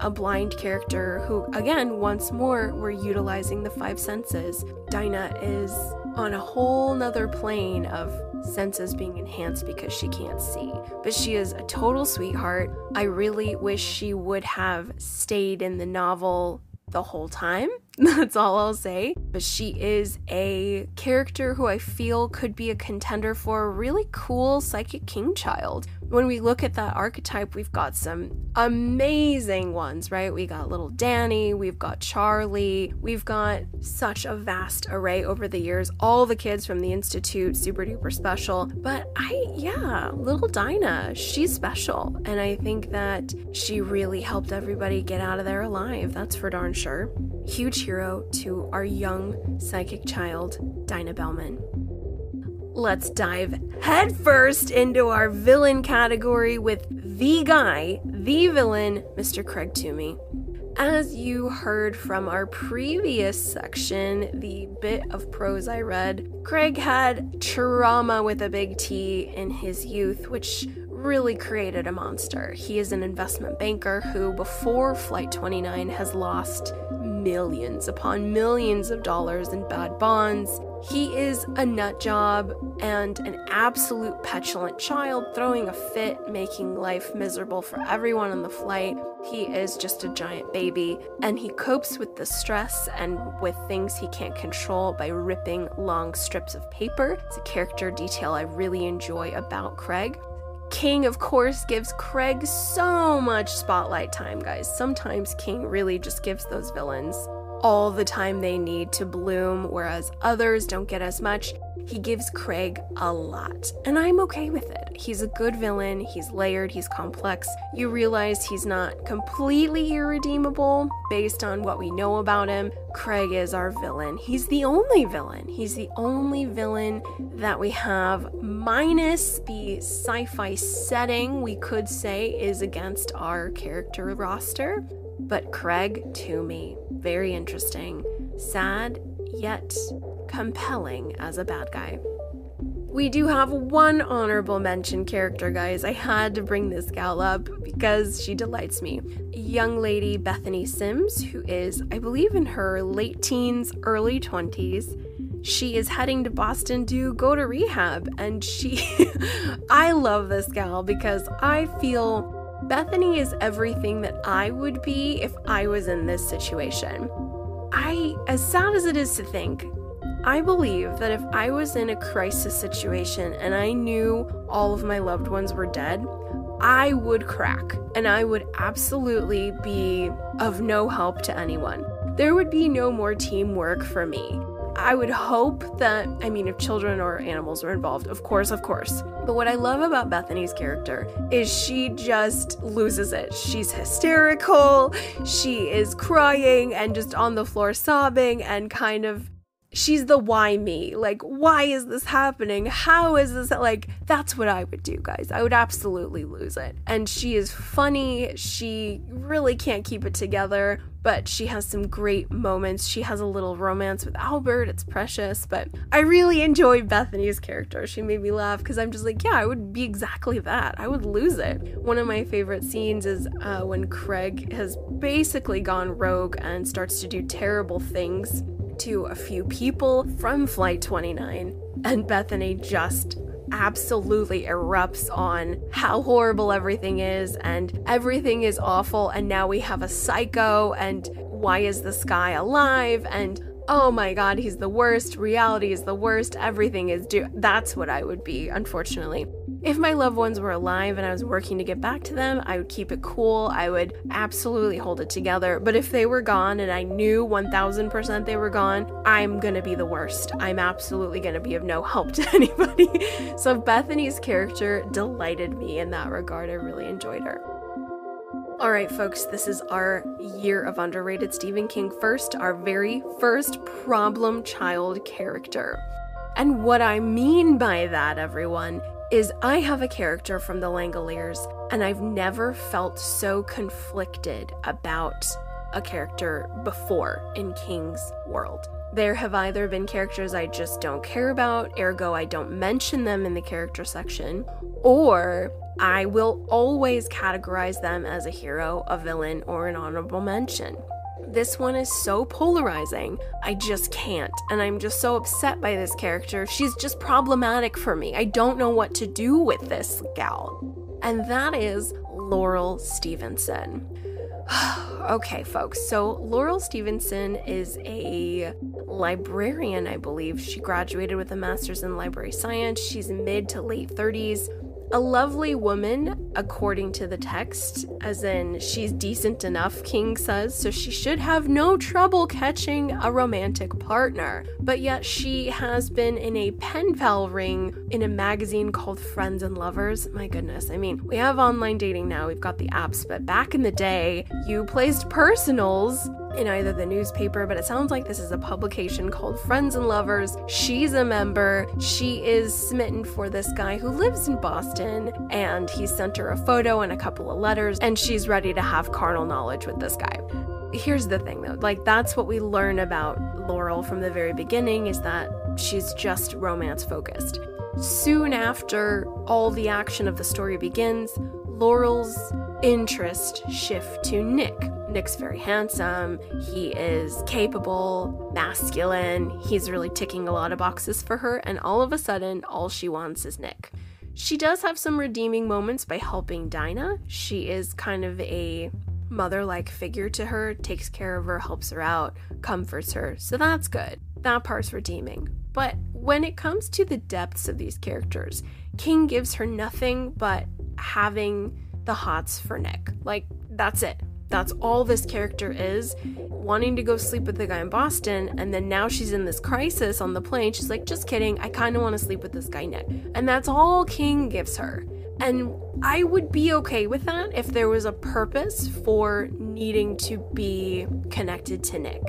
S1: a blind character who, again, once more, we're utilizing the five senses. Dinah is on a whole nother plane of senses being enhanced because she can't see. But she is a total sweetheart. I really wish she would have stayed in the novel the whole time. That's all I'll say. But she is a character who I feel could be a contender for a really cool psychic king child. When we look at that archetype, we've got some amazing ones, right? We got little Danny, we've got Charlie, we've got such a vast array over the years. All the kids from the Institute, super duper special. But little Dinah, she's special. And I think that she really helped everybody get out of there alive. That's for darn sure. Huge hero to our young psychic child, Dinah Bellman. Let's dive headfirst into our villain category with the guy, the villain, Mr. Craig Toomey. As you heard from our previous section, the bit of prose I read, Craig had trauma with a big T in his youth, which really created a monster. He is an investment banker who, before Flight 29, has lost millions upon millions of dollars in bad bonds. He is a nut job and an absolute petulant child, throwing a fit, making life miserable for everyone on the flight. He is just a giant baby, and he copes with the stress and with things he can't control by ripping long strips of paper. It's a character detail I really enjoy about Craig. King, of course, gives Craig so much spotlight time, guys. Sometimes King really just gives those villains all the time they need to bloom, whereas others don't get as much. He gives Craig a lot, and I'm okay with it. He's a good villain, he's layered, he's complex. You realize he's not completely irredeemable based on what we know about him. Craig is our villain. He's the only villain. He's the only villain that we have, minus the sci-fi setting we could say is against our character roster. But Craig Toomey, very interesting, sad, yet compelling as a bad guy. We do have one honorable mention character, guys. I had to bring this gal up because she delights me. Young lady Bethany Sims, who is, I believe, in her late teens, early 20s. She is heading to Boston to go to rehab, and I love this gal because I feel Bethany is everything that I would be if I was in this situation. As sad as it is to think, I believe that if I was in a crisis situation and I knew all of my loved ones were dead, I would crack, and I would absolutely be of no help to anyone. There would be no more teamwork for me. I would hope that, if children or animals were involved, of course. But what I love about Bethany's character is she just loses it. She's hysterical, she is crying and just on the floor sobbing, and she's the why me. Like, why is this happening? How is this? Like, that's what I would do, guys. I would absolutely lose it. And she is funny. She really can't keep it together, but she has some great moments. She has a little romance with Albert. It's precious, but I really enjoy Bethany's character. She made me laugh because I'm just like, yeah, I would be exactly that. I would lose it. One of my favorite scenes is when Craig has basically gone rogue and starts to do terrible things to a few people from Flight 29, and Bethany just absolutely erupts on how horrible everything is, and everything is awful, and now we have a psycho, and why is this guy alive, and oh my god, he's the worst, reality is the worst, everything is that's what I would be, unfortunately. If my loved ones were alive and I was working to get back to them, I would keep it cool. I would absolutely hold it together. But if they were gone and I knew 1000% they were gone, I'm gonna be the worst. I'm absolutely gonna be of no help to anybody. So Bethany's character delighted me in that regard. I really enjoyed her. Alright folks, this is our year of underrated Stephen King first, our very first problem child character. And what I mean by that, everyone, is I have a character from the Langoliers, and I've never felt so conflicted about a character before in King's world. There have either been characters I just don't care about, ergo I don't mention them in the character section, or I will always categorize them as a hero, a villain, or an honorable mention. This one is so polarizing, I just can't, and I'm just so upset by this character. She's just problematic for me. I don't know what to do with this gal. And that is Laurel Stevenson. Okay, folks, so Laurel Stevenson is a librarian, I believe. She graduated with a master's in library science. She's mid to late 30s. A lovely woman, according to the text, as in she's decent enough, King says, so she should have no trouble catching a romantic partner. But yet she has been in a pen pal ring in a magazine called Friends and Lovers. My goodness, we have online dating now, we've got the apps, but back in the day, you placed personals in either the newspaper, but it sounds like this is a publication called Friends and Lovers. She's a member. She is smitten for this guy who lives in Boston, and he sent her a photo and a couple of letters, and she's ready to have carnal knowledge with this guy. Here's the thing though, that's what we learn about Laurel from the very beginning, is that she's just romance focused. Soon after all the action of the story begins, Laurel's interests shift to Nick. Nick's very handsome, he is capable, masculine, he's really ticking a lot of boxes for her, and all of a sudden, all she wants is Nick. She does have some redeeming moments by helping Dinah. She is kind of a mother-like figure to her, takes care of her, helps her out, comforts her, so that's good. That part's redeeming. But when it comes to the depths of these characters, King gives her nothing but having the hots for Nick. That's it. That's all this character is, wanting to go sleep with the guy in Boston, and then now she's in this crisis on the plane. She's like, just kidding, I kind of want to sleep with this guy Nick. And that's all King gives her. And I would be okay with that if there was a purpose for needing to be connected to Nick.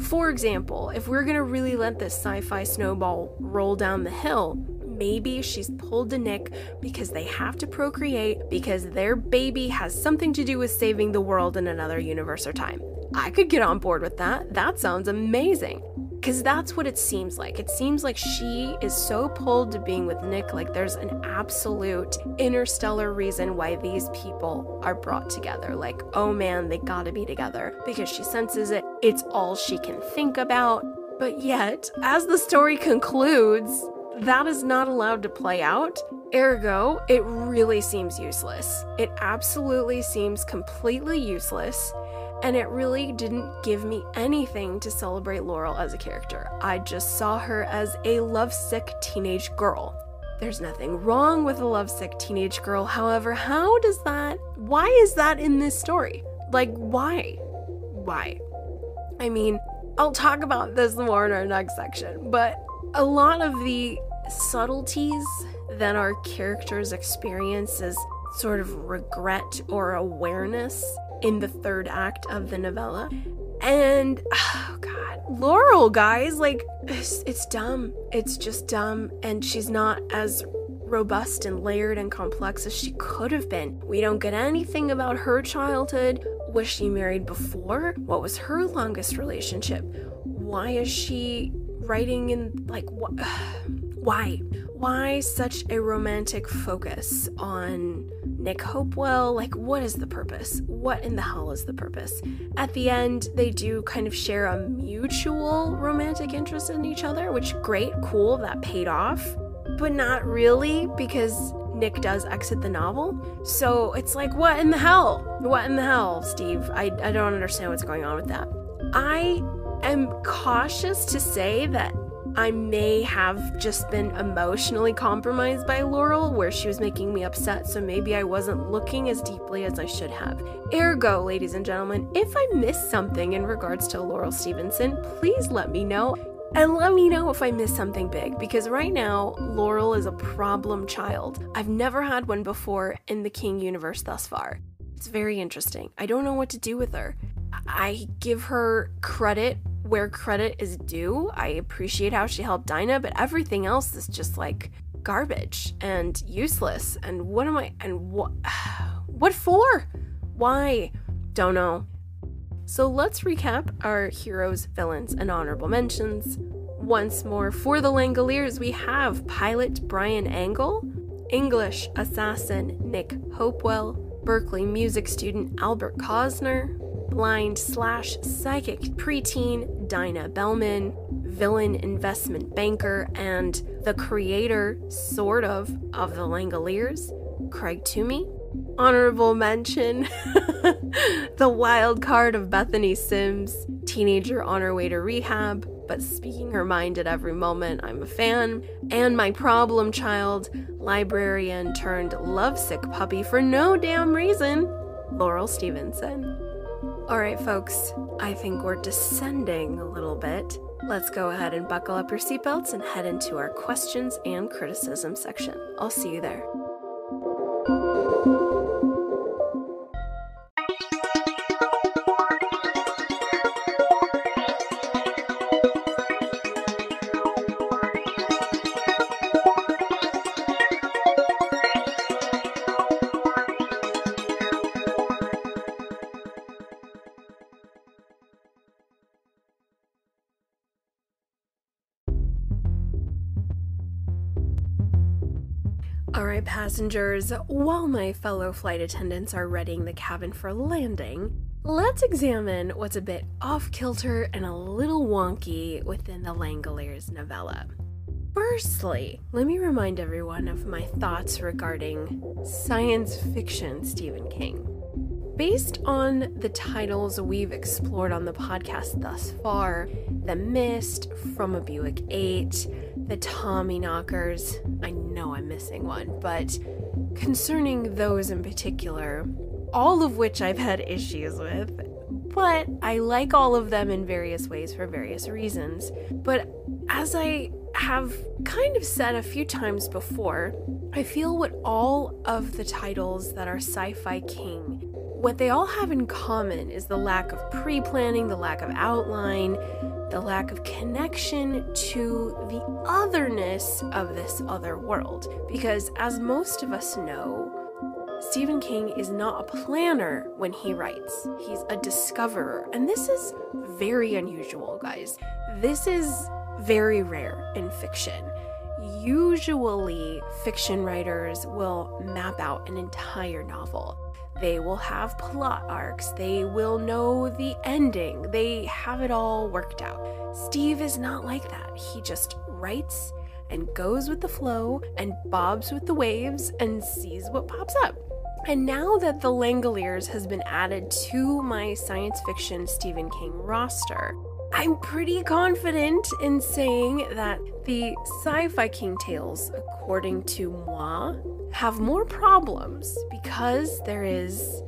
S1: For example, if we're gonna really let this sci-fi snowball roll down the hill, maybe she's pulled to Nick because they have to procreate, because their baby has something to do with saving the world in another universe or time. I could get on board with that. That sounds amazing. Because that's what it seems like. It seems like she is so pulled to being with Nick, like there's an absolute interstellar reason why these people are brought together. Like, oh man, they gotta be together. Because she senses it. It's all she can think about. But yet, as the story concludes, that is not allowed to play out, Ergo, it really seems useless. It absolutely seems completely useless, and it really didn't give me anything to celebrate Laurel as a character. I just saw her as a lovesick teenage girl. There's nothing wrong with a lovesick teenage girl, however, why is that in this story? Like, why? Why? I mean, I'll talk about this more in our next section, but a lot of the subtleties that our characters experience as sort of regret or awareness in the third act of the novella. And, oh god, Laurel, guys, like, it's dumb. It's just dumb, and she's not as robust and layered and complex as she could have been. We don't get anything about her childhood. Was she married before? What was her longest relationship? Why is she writing in, like, why? Why such a romantic focus on Nick Hopewell? Like, what is the purpose? What in the hell is the purpose? At the end, they do kind of share a mutual romantic interest in each other, which, great, cool, that paid off. But not really, because Nick does exit the novel. So it's like, what in the hell? What in the hell, Steve? I don't understand what's going on with that. I am cautious to say that I may have just been emotionally compromised by Laurel, where she was making me upset, so maybe I wasn't looking as deeply as I should have. Ergo, ladies and gentlemen, if I missed something in regards to Laurel Stevenson, please let me know. And let me know if I missed something big, because right now, Laurel is a problem child. I've never had one before in the King universe thus far. It's very interesting. I don't know what to do with her. I give her credit where credit is due. I appreciate how she helped Dinah, but everything else is just like garbage and useless. And what for? Why? Don't know. So let's recap our heroes, villains, and honorable mentions. Once more, for the Langoliers, we have pilot Brian Angle, English assassin Nick Hopewell, Berkeley music student Albert Cosner, blind/psychic preteen Dinah Bellman, villain investment banker, and the creator, sort of the Langoliers, Craig Toomey. Honorable mention, the wild card of Bethany Sims, teenager on her way to rehab, but speaking her mind at every moment. I'm a fan. And my problem child, librarian turned lovesick puppy for no damn reason, Laurel Stevenson. Alright folks, I think we're descending a little bit. Let's go ahead and buckle up your seatbelts and head into our questions and criticism section. I'll see you there. Alright passengers, while my fellow flight attendants are readying the cabin for landing, let's examine what's a bit off-kilter and a little wonky within the Langoliers novella. Firstly, let me remind everyone of my thoughts regarding science fiction Stephen King. Based on the titles we've explored on the podcast thus far, The Mist, From a Buick 8, The Tommyknockers, I know I'm missing one, but concerning those in particular, all of which I've had issues with, but I like all of them in various ways for various reasons. But as I have kind of said a few times before, I feel what all of the titles that are Sci-Fi King, what they all have in common is the lack of pre-planning, the lack of outline, the lack of connection to the otherness of this other world. Because as most of us know, Stephen King is not a planner when he writes. He's a discoverer. And this is very unusual, guys. This is very rare in fiction. Usually, fiction writers will map out an entire novel. They will have plot arcs. They will know the ending. They have it all worked out. Steve is not like that. He just writes, and goes with the flow and bobs with the waves and sees what pops up. And now that the Langoliers has been added to my science fiction Stephen King roster, I'm pretty confident in saying that the Sci-Fi King tales, according to moi, have more problems because there is,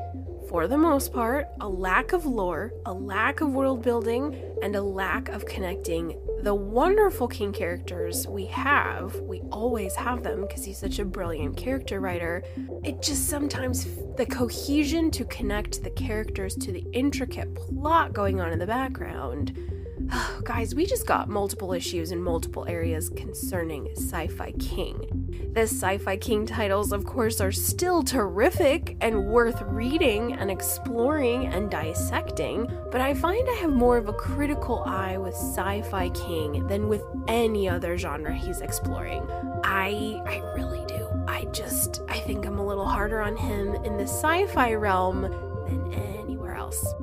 S1: for the most part, a lack of lore, a lack of world building, and a lack of connecting the wonderful King characters we always have them because he's such a brilliant character writer. It just sometimes, the cohesion to connect the characters to the intricate plot going on in the background. Oh, guys, we just got multiple issues in multiple areas concerning Sci-Fi King. The Sci-Fi King titles, of course, are still terrific and worth reading and exploring and dissecting, but I find I have more of a critical eye with Sci-Fi King than with any other genre he's exploring. I really do. I think I'm a little harder on him in the sci-fi realm than anywhere else.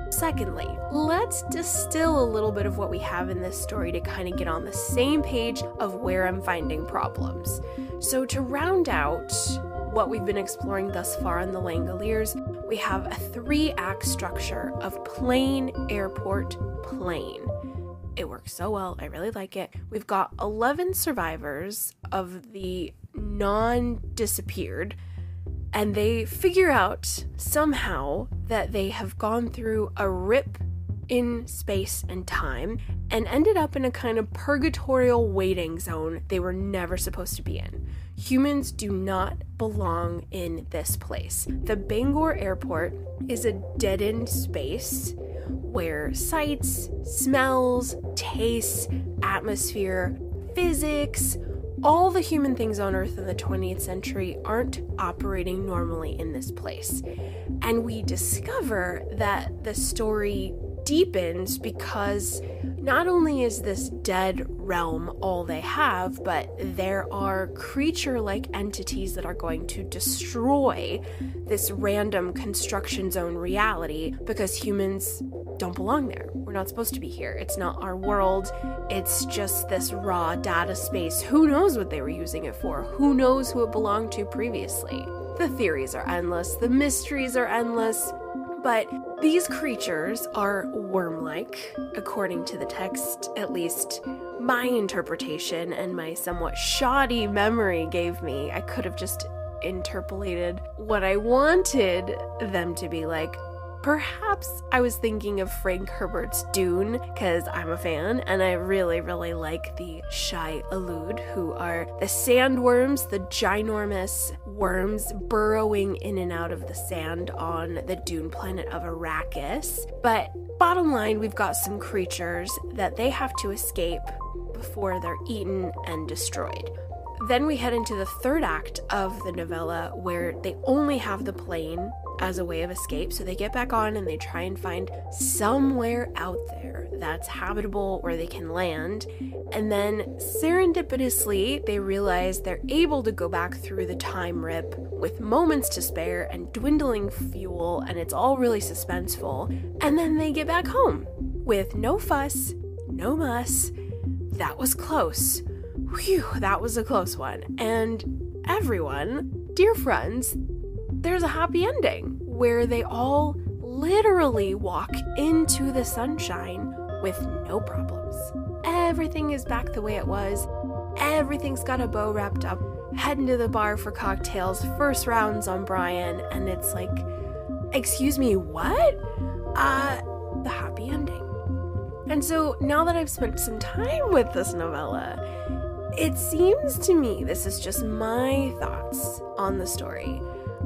S1: Secondly, let's distill a little bit of what we have in this story to kind of get on the same page of where I'm finding problems. So to round out what we've been exploring thus far in the Langoliers, we have a 3-act structure of plane, airport, plane. It works so well. I really like it. We've got 11 survivors of the non-disappeared, and they figure out somehow that they have gone through a rip in space and time and ended up in a kind of purgatorial waiting zone they were never supposed to be in. Humans do not belong in this place. The Bangor airport is a dead-end space where sights, smells, tastes, atmosphere, physics, all the human things on Earth in the 20th century aren't operating normally in this place. And we discover that the story deepens because not only is this dead realm all they have, but there are creature-like entities that are going to destroy this random construction zone reality because humans don't belong there. We're not supposed to be here. It's not our world. It's just this raw data space. Who knows what they were using it for? Who knows who it belonged to previously? The theories are endless. The mysteries are endless. But these creatures are worm-like, according to the text, at least my interpretation and my somewhat shoddy memory gave me. I could have just interpolated what I wanted them to be like. Perhaps I was thinking of Frank Herbert's Dune, because I'm a fan, and I really, really like the Shai-Alud, who are the sandworms, the ginormous worms burrowing in and out of the sand on the dune planet of Arrakis. But bottom line, we've got some creatures that they have to escape before they're eaten and destroyed. Then we head into the 3rd act of the novella, where they only have the plane as a way of escape, so they get back on and they try and find somewhere out there that's habitable where they can land, and then serendipitously they realize they're able to go back through the time rip with moments to spare and dwindling fuel, and it's all really suspenseful, and then they get back home with no fuss, no muss. That was close. Whew, that was a close one. And everyone, dear friends, there's a happy ending where they all literally walk into the sunshine with no problems. Everything is back the way it was. Everything's got a bow wrapped up. Heading to the bar for cocktails, first rounds on Brian, and it's like, excuse me, what? The happy ending. And so now that I've spent some time with this novella, it seems to me, this is just my thoughts on the story,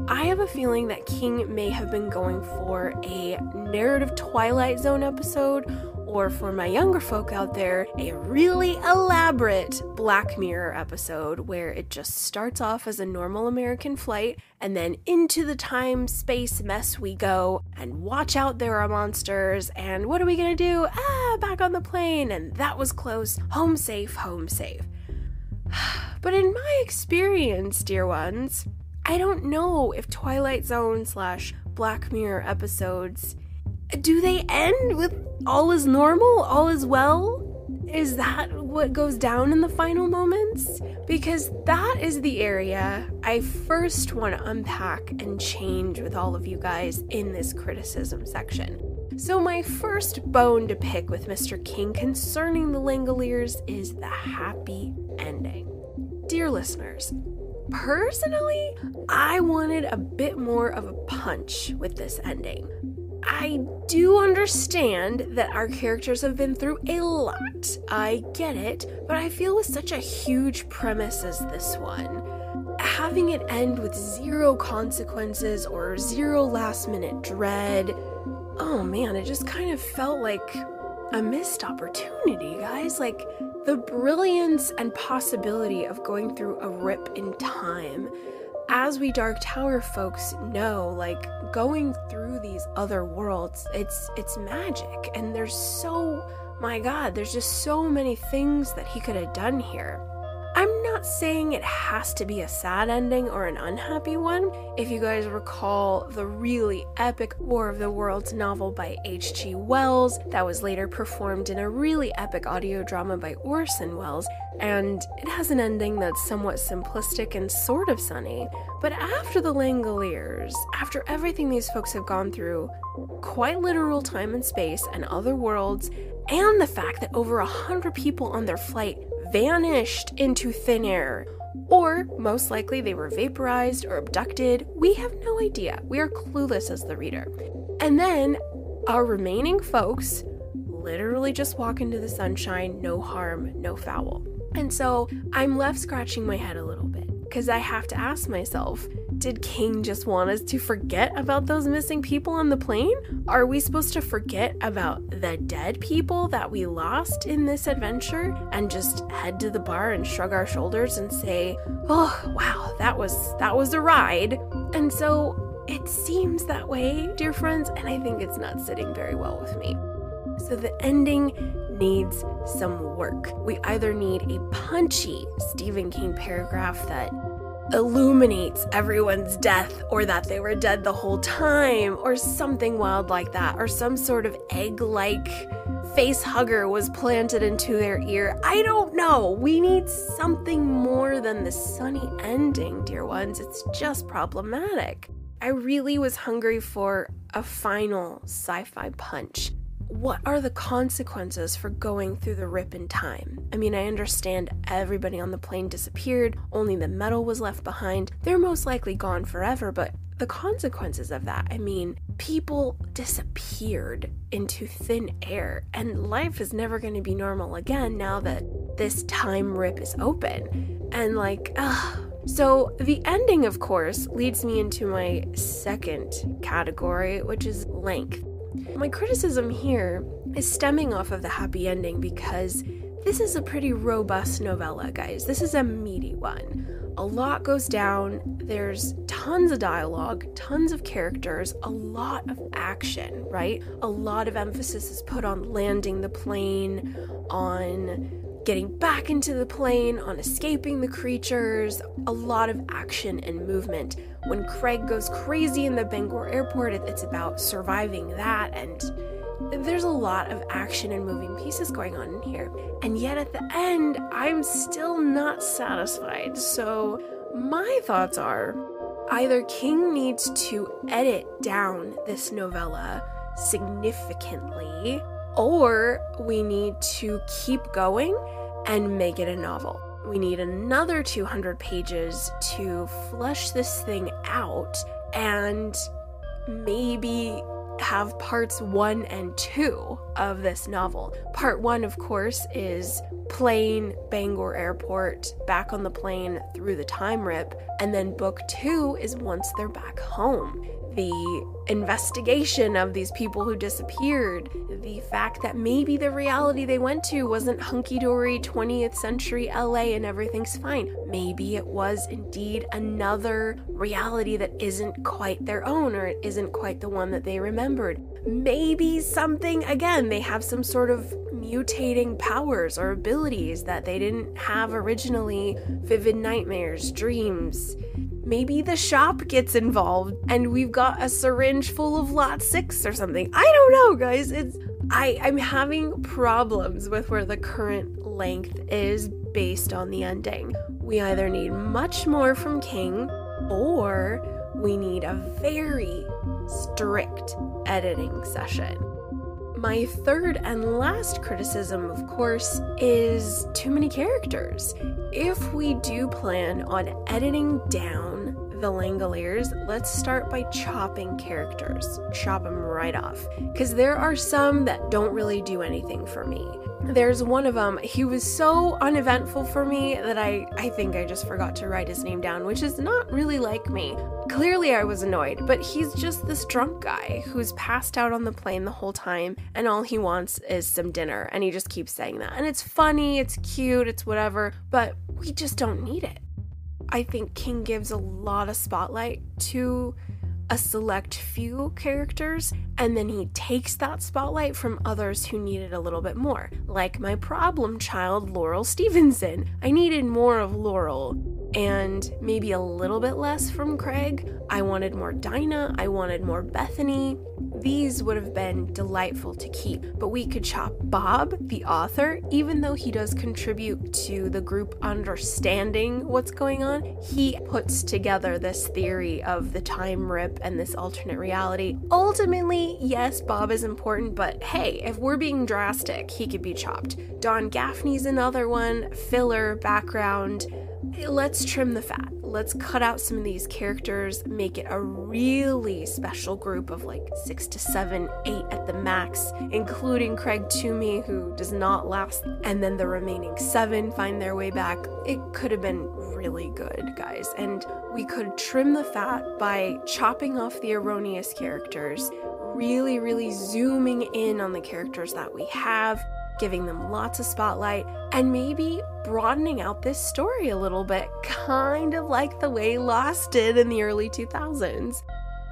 S1: I have a feeling that King may have been going for a narrative Twilight Zone episode, or for my younger folk out there, a really elaborate Black Mirror episode where it just starts off as a normal American flight and then into the time-space mess we go, and watch out, there are monsters, and what are we gonna do? Back on the plane, and that was close. Home safe, home safe. But in my experience, dear ones, I don't know if Twilight Zone / Black Mirror episodes, do they end with all is normal, all is well? Is that what goes down in the final moments, because that is the area I first want to unpack and change with all of you guys in this criticism section. So my first bone to pick with Mr. King concerning the Langoliers is the happy ending. Dear listeners, personally, I wanted a bit more of a punch with this ending. I do understand that our characters have been through a lot. I get it, but I feel with such a huge premise as this one, having it end with zero consequences or zero last-minute dread, oh man, it just kind of felt like a missed opportunity, guys. Like, the brilliance and possibility of going through a rip in time. As we Dark Tower folks know, like, going through these other worlds, it's magic, and there's just so many things that he could have done here. I'm not saying it has to be a sad ending or an unhappy one. If you guys recall the really epic War of the Worlds novel by H.G. Wells that was later performed in a really epic audio drama by Orson Welles, and it has an ending that's somewhat simplistic and sort of sunny. But after the Langoliers, after everything these folks have gone through, quite literal time and space and other worlds, and the fact that over 100 people on their flight vanished into thin air, or most likely they were vaporized or abducted, we have no idea. We are clueless as the reader. And then our remaining folks literally just walk into the sunshine, no harm, no foul. And so I'm left scratching my head a little bit, because I have to ask myself, did King just want us to forget about those missing people on the plane? Are we supposed to forget about the dead people that we lost in this adventure and just head to the bar and shrug our shoulders and say, oh, wow, that was a ride? And so it seems that way, dear friends, and I think it's not sitting very well with me. So the ending needs some work. We either need a punchy Stephen King paragraph that illuminates everyone's death, or that they were dead the whole time, or something wild like that, or some sort of egg-like face hugger was planted into their ear. I don't know. We need something more than the sunny ending, dear ones. It's just problematic. I really was hungry for a final sci-fi punch. What are the consequences for going through the rip in time? I mean, I understand everybody on the plane disappeared, only the metal was left behind. They're most likely gone forever, but the consequences of that, I mean, people disappeared into thin air, and life is never going to be normal again now that this time rip is open. And so the ending, of course, leads me into my second category, which is length. My criticism here is stemming off of the happy ending because this is a pretty robust novella, guys. This is a meaty one. A lot goes down. There's tons of dialogue, tons of characters, a lot of action, right? A lot of emphasis is put on landing the plane, on getting back into the plane, on escaping the creatures, a lot of action and movement. When Craig goes crazy in the Bangor airport, it's about surviving that, and there's a lot of action and moving pieces going on in here. And yet at the end, I'm still not satisfied. So my thoughts are, either King needs to edit down this novella significantly, or we need to keep going and make it a novel. We need another 200 pages to flesh this thing out and maybe have parts 1 and 2 of this novel. Part 1, of course, is plane, Bangor airport, back on the plane through the time rip, and then book 2 is once they're back home. The investigation of these people who disappeared, the fact that maybe the reality they went to wasn't hunky-dory 20th century LA and everything's fine. Maybe it was indeed another reality that isn't quite their own, or it isn't quite the one that they remembered. Maybe something, again, they have some sort of mutating powers or abilities that they didn't have originally, vivid nightmares, dreams. Maybe the shop gets involved and we've got a syringe full of lot 6 or something. I don't know, guys. I'm having problems with where the current length is based on the ending. We either need much more from King, or we need a very strict editing session. My third and last criticism, of course, is too many characters. If we do plan on editing down the Langoliers, let's start by chopping characters. Chop them right off. Because there are some that don't really do anything for me. There's one of them, he was so uneventful for me that I think I just forgot to write his name down, which is not really like me. Clearly I was annoyed, but he's just this drunk guy who's passed out on the plane the whole time, and all he wants is some dinner, and he just keeps saying that. And it's funny, it's cute, it's whatever, but we just don't need it. I think King gives a lot of spotlight to a select few characters, and then he takes that spotlight from others who need it a little bit more. Like my problem child, Laurel Stevenson. I needed more of Laurel, and maybe a little bit less from Craig. I wanted more Dinah, I wanted more Bethany. These would have been delightful to keep, but we could chop Bob, the author, even though he does contribute to the group understanding what's going on. He puts together this theory of the time rip and this alternate reality. Ultimately, yes, Bob is important, but hey, if we're being drastic, he could be chopped. Don Gaffney's another one, filler, background. Let's trim the fat. Let's cut out some of these characters, make it a really special group of like 6 to 7, 8 at the max, including Craig Toomey, who does not last, and then the remaining 7 find their way back. It could have been really good, guys, and we could trim the fat by chopping off the erroneous characters, really zooming in on the characters that we have, giving them lots of spotlight, and maybe broadening out this story a little bit, kind of like the way Lost did in the early 2000s.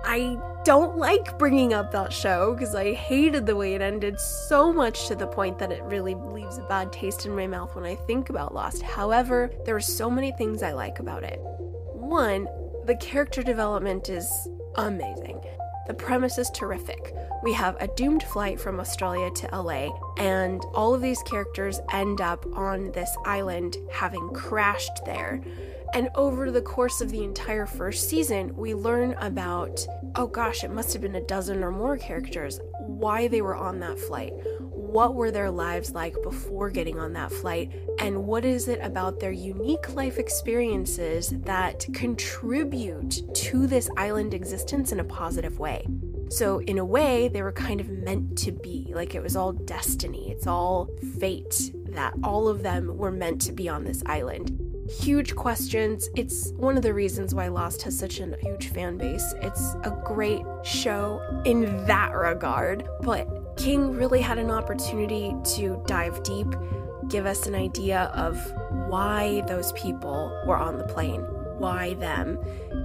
S1: I don't like bringing up that show because I hated the way it ended so much, to the point that it really leaves a bad taste in my mouth when I think about Lost. However, there are so many things I like about it. One, the character development is amazing. The premise is terrific. We have a doomed flight from Australia to LA, and all of these characters end up on this island having crashed there. And over the course of the entire first season, we learn about, oh gosh, it must have been a dozen or more characters, why they were on that flight. What were their lives like before getting on that flight, and what is it about their unique life experiences that contribute to this island existence in a positive way. So in a way, they were kind of meant to be, like it was all destiny, it's all fate, that all of them were meant to be on this island. Huge questions. It's one of the reasons why Lost has such a huge fan base. It's a great show in that regard, but King really had an opportunity to dive deep, give us an idea of why those people were on the plane. Why them?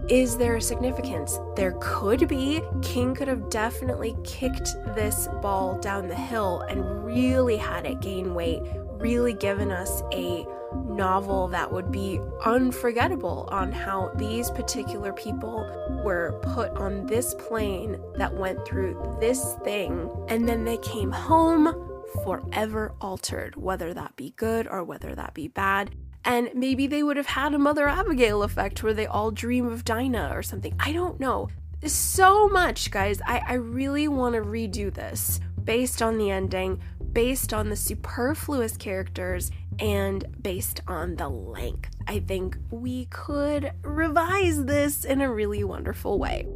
S1: Is there a significance? There could be. King could have definitely kicked this ball down the hill and really had it gain weight, really given us a novel that would be unforgettable on how these particular people were put on this plane that went through this thing, and then they came home forever altered, whether that be good or whether that be bad. And maybe they would have had a Mother Abigail effect where they all dream of Dinah or something. I don't know. There's so much, guys. I really want to redo this based on the ending, based on the superfluous characters, and based on the length. I think we could revise this in a really wonderful way.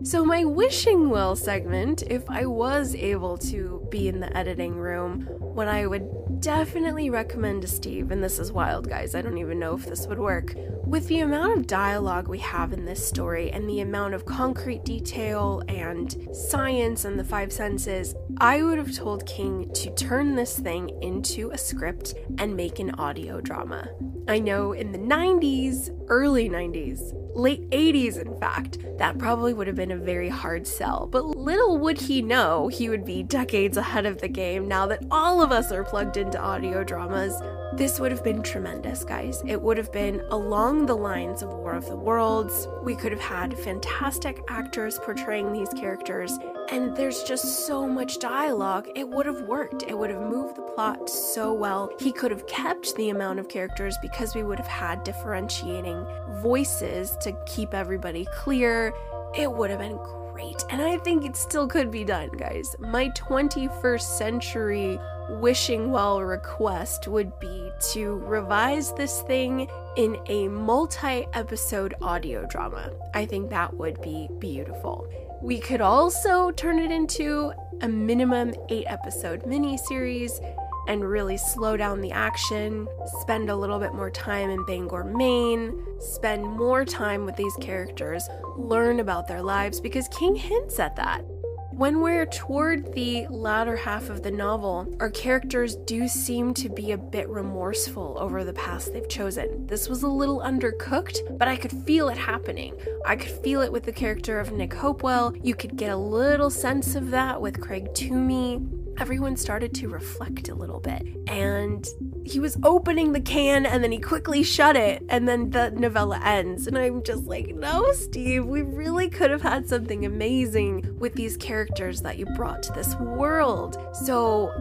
S1: So my wishing well segment, if I was able to be in the editing room, what I would definitely recommend to Steve, and this is wild, guys, I don't even know if this would work, with the amount of dialogue we have in this story and the amount of concrete detail and science and the 5 senses, I would have told King to turn this thing into a script and make an audio drama. I know in the 90s, early 90s, late 80s, in fact. That probably would have been a very hard sell, but little would he know he would be decades ahead of the game now that all of us are plugged into audio dramas. This would have been tremendous, guys. It would have been along the lines of War of the Worlds. We could have had fantastic actors portraying these characters, and there's just so much dialogue. It would have worked. It would have moved the plot so well. He could have kept the amount of characters because we would have had differentiating voices to keep everybody clear. It would have been great, and I think it still could be done, guys. My 21st century wishing well request would be to revise this thing in a multi-episode audio drama. I think that would be beautiful. We could also turn it into a minimum 8-episode miniseries and really slow down the action, spend a little bit more time in Bangor, Maine, spend more time with these characters, learn about their lives, because King hints at that. When we're toward the latter half of the novel, our characters do seem to be a bit remorseful over the path they've chosen. This was a little undercooked, but I could feel it happening. I could feel it with the character of Nick Hopewell. You could get a little sense of that with Craig Toomey. Everyone started to reflect a little bit, and he was opening the can and then he quickly shut it, and then the novella ends, and I'm just like, no, Steve, we really could have had something amazing with these characters that you brought to this world. So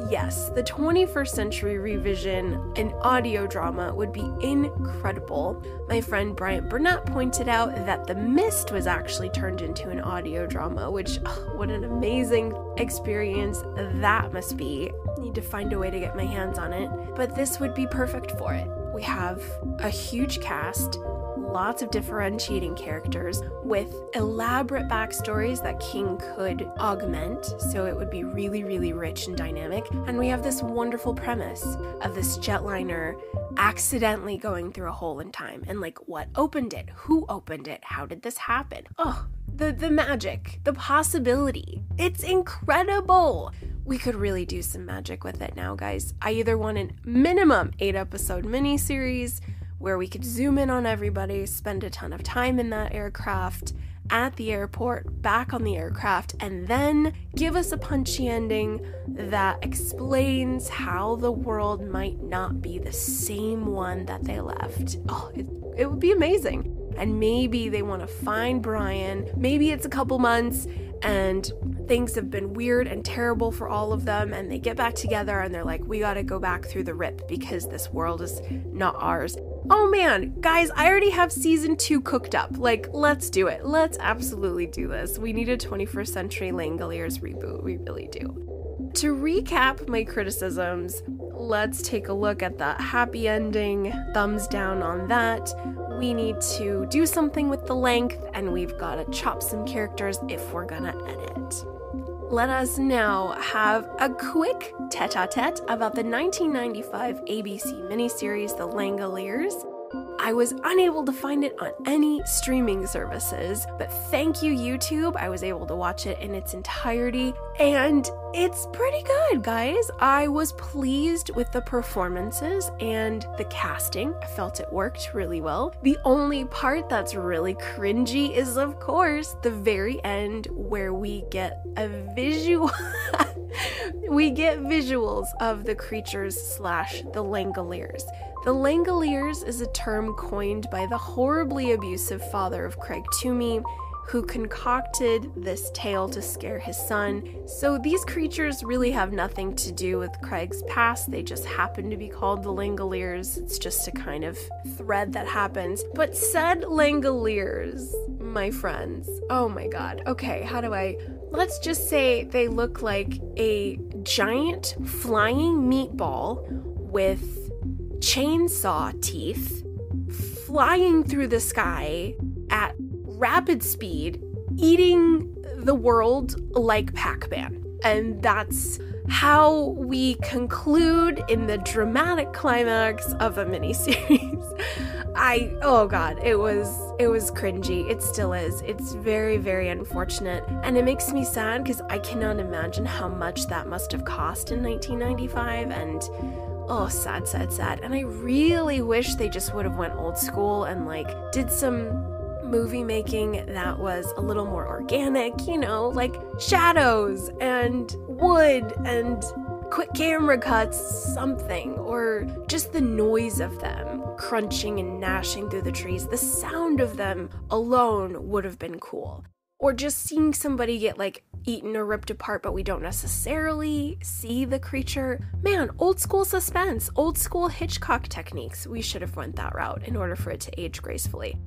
S1: yes, the 21st century revision, an audio drama, would be incredible. My friend Bryant Burnett pointed out that The Mist was actually turned into an audio drama, which, what an amazing experience that must be. I need to find a way to get my hands on it, but this would be perfect for it. We have a huge cast, lots of differentiating characters with elaborate backstories that King could augment, so it would be really, really rich and dynamic. And we have this wonderful premise of this jetliner accidentally going through a hole in time, and like, what opened it? Who opened it? How did this happen? Oh, the magic, the possibility. It's incredible. We could really do some magic with it now, guys. I either want a minimum 8-episode miniseries where we could zoom in on everybody, spend a ton of time in that aircraft, at the airport, back on the aircraft, and then give us a punchy ending that explains how the world might not be the same one that they left. Oh, it would be amazing. And maybe they want to find Brian. Maybe it's a couple months and things have been weird and terrible for all of them, and they get back together and they're like, we gotta go back through the rip because this world is not ours. Oh man, guys, I already have season 2 cooked up. Like, let's do it. Let's absolutely do this. We need a 21st century Langoliers reboot. We really do. To recap my criticisms, let's take a look at that happy ending. Thumbs down on that. We need to do something with the length, and we've got to chop some characters if we're gonna edit. Let us now have a quick tete-a-tete about the 1995 ABC miniseries, The Langoliers. I was unable to find it on any streaming services, but thank you, YouTube. I was able to watch it in its entirety, and it's pretty good, guys. I was pleased with the performances and the casting. I felt it worked really well. The only part that's really cringy is, of course, the very end where we get a visual. We get visuals of the creatures / the Langoliers. The Langoliers is a term coined by the horribly abusive father of Craig Toomey, who concocted this tale to scare his son. So these creatures really have nothing to do with Craig's past. They just happen to be called the Langoliers. It's just a kind of thread that happens. But said Langoliers, my friends, oh my god. Okay, let's just say they look like a giant flying meatball with chainsaw teeth flying through the sky at rapid speed, eating the world like Pac-Man. And that's how we conclude in the dramatic climax of a miniseries. Oh god, it was cringy. It still is. It's very, very unfortunate. And it makes me sad because I cannot imagine how much that must have cost in 1995, and oh, sad, sad, sad. And I really wish they just would have went old school and like did some movie making that was a little more organic, like shadows and wood and quick camera cuts, something, or just the noise of them crunching and gnashing through the trees. The sound of them alone would have been cool. Or just seeing somebody get eaten or ripped apart, but we don't necessarily see the creature. Man, old school suspense, old school Hitchcock techniques. We should have went that route in order for it to age gracefully.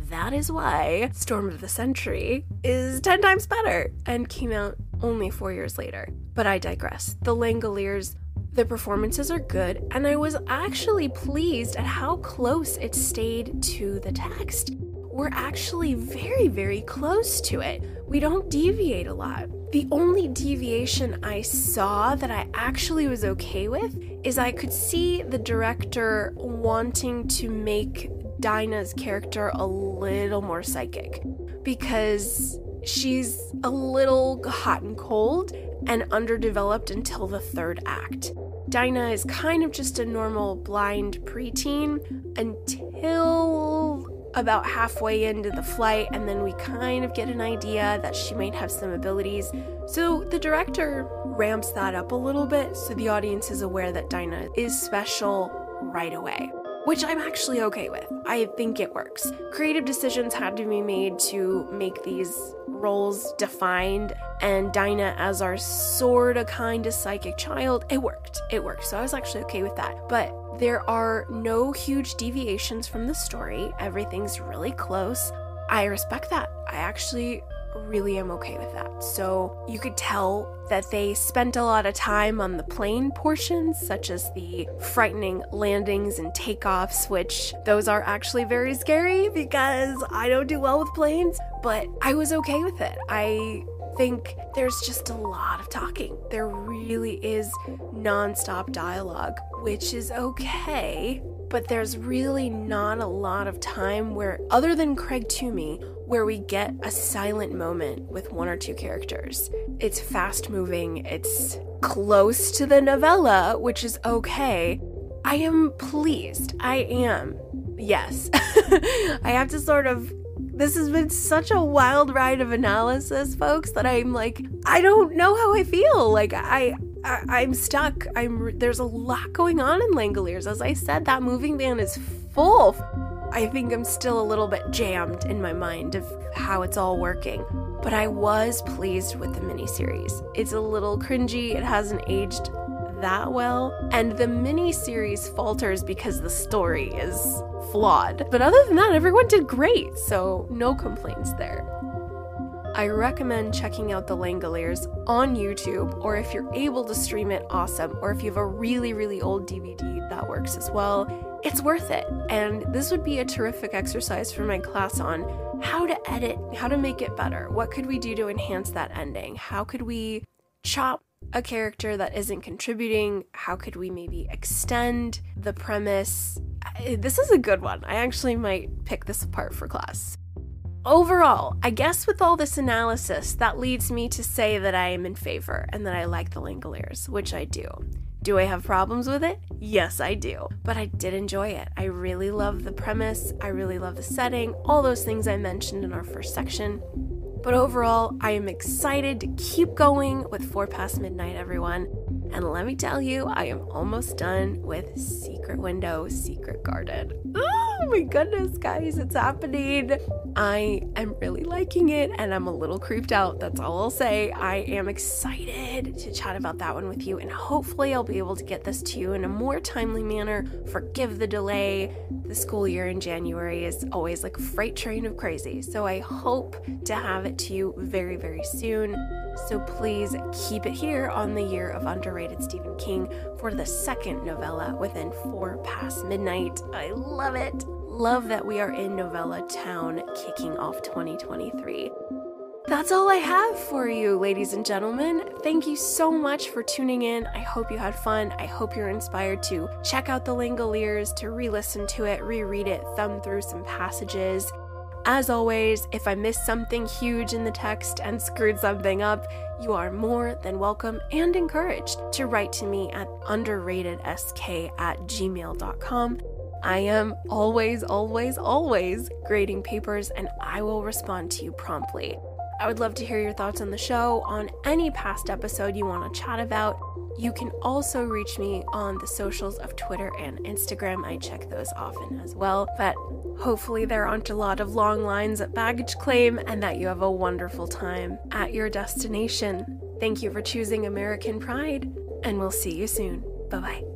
S1: That is why Storm of the Century is 10 times better and came out only 4 years later. But I digress. The Langoliers, the performances are good, and I was actually pleased at how close it stayed to the text. We're actually very, very close to it. We don't deviate a lot. The only deviation I saw that I actually was okay with is I could see the director wanting to make Dinah's character a little more psychic, because she's a little hot and cold and underdeveloped until the third act. Dinah is kind of just a normal blind preteen until about halfway into the flight, and then we kind of get an idea that she might have some abilities. So the director ramps that up a little bit so the audience is aware that Dinah is special right away, which I'm actually okay with. I think it works. Creative decisions had to be made to make these roles defined, and Dinah as our sorta kinda psychic child, it worked. So I was actually okay with that. But there are no huge deviations from the story. Everything's really close. I respect that. I actually really am okay with that. So you could tell that they spent a lot of time on the plane portions, such as the frightening landings and takeoffs, which those are actually very scary because I don't do well with planes, but I was okay with it. I think there's just a lot of talking. There really is non-stop dialogue, which is okay, but there's really not a lot of time where, other than Craig Toomey, where we get a silent moment with one or two characters. It's fast moving, it's close to the novella, which is okay. I am pleased. I am. Yes. I have to this has been such a wild ride of analysis, folks, that I'm I don't know how I feel. I'm stuck. There's a lot going on in Langoliers. As I said, that moving van is full. I think I'm still a little bit jammed in my mind of how it's all working. But I was pleased with the miniseries. It's a little cringy. It hasn't aged that well. And the miniseries falters because the story is flawed. But other than that, everyone did great. So no complaints there. I recommend checking out the Langoliers on YouTube, or if you're able to stream it, awesome. Or if you have a really, really old DVD, that works as well. It's worth it. And this would be a terrific exercise for my class on how to edit, how to make it better. What could we do to enhance that ending? How could we chop a character that isn't contributing? How could we maybe extend the premise? This is a good one. I actually might pick this apart for class. Overall, I guess with all this analysis, that leads me to say that I am in favor and that I like the Langoliers, which I do. Do I have problems with it? Yes, I do. But I did enjoy it. I really love the premise. I really love the setting. All those things I mentioned in our first section. But overall, I am excited to keep going with 4 Past Midnight, everyone. And let me tell you, I am almost done with Secret Window, Secret Garden. Oh my goodness, guys, it's happening. I am really liking it, and I'm a little creeped out. That's all I'll say. I am excited to chat about that one with you, and hopefully I'll be able to get this to you in a more timely manner. Forgive the delay. The school year in January is always like a freight train of crazy, so I hope to have it to you very, very soon. So please keep it here on the Year of Underrated Stephen King for the second novella within 4 Past Midnight. I love it. Love that we are in novella town kicking off 2023. That's all I have for you, ladies and gentlemen. Thank you so much for tuning in. I hope you had fun. I hope you're inspired to check out the Langoliers, to re-listen to it, reread it, thumb through some passages. As always, if I missed something huge in the text and screwed something up, you are more than welcome and encouraged to write to me at underratedsk@gmail.com. I am always, always, always grading papers, and I will respond to you promptly. I would love to hear your thoughts on the show, on any past episode you want to chat about. You can also reach me on the socials of Twitter and Instagram. I check those often as well. But hopefully there aren't a lot of long lines at baggage claim, and that you have a wonderful time at your destination. Thank you for choosing American Pride, and we'll see you soon. Bye-bye.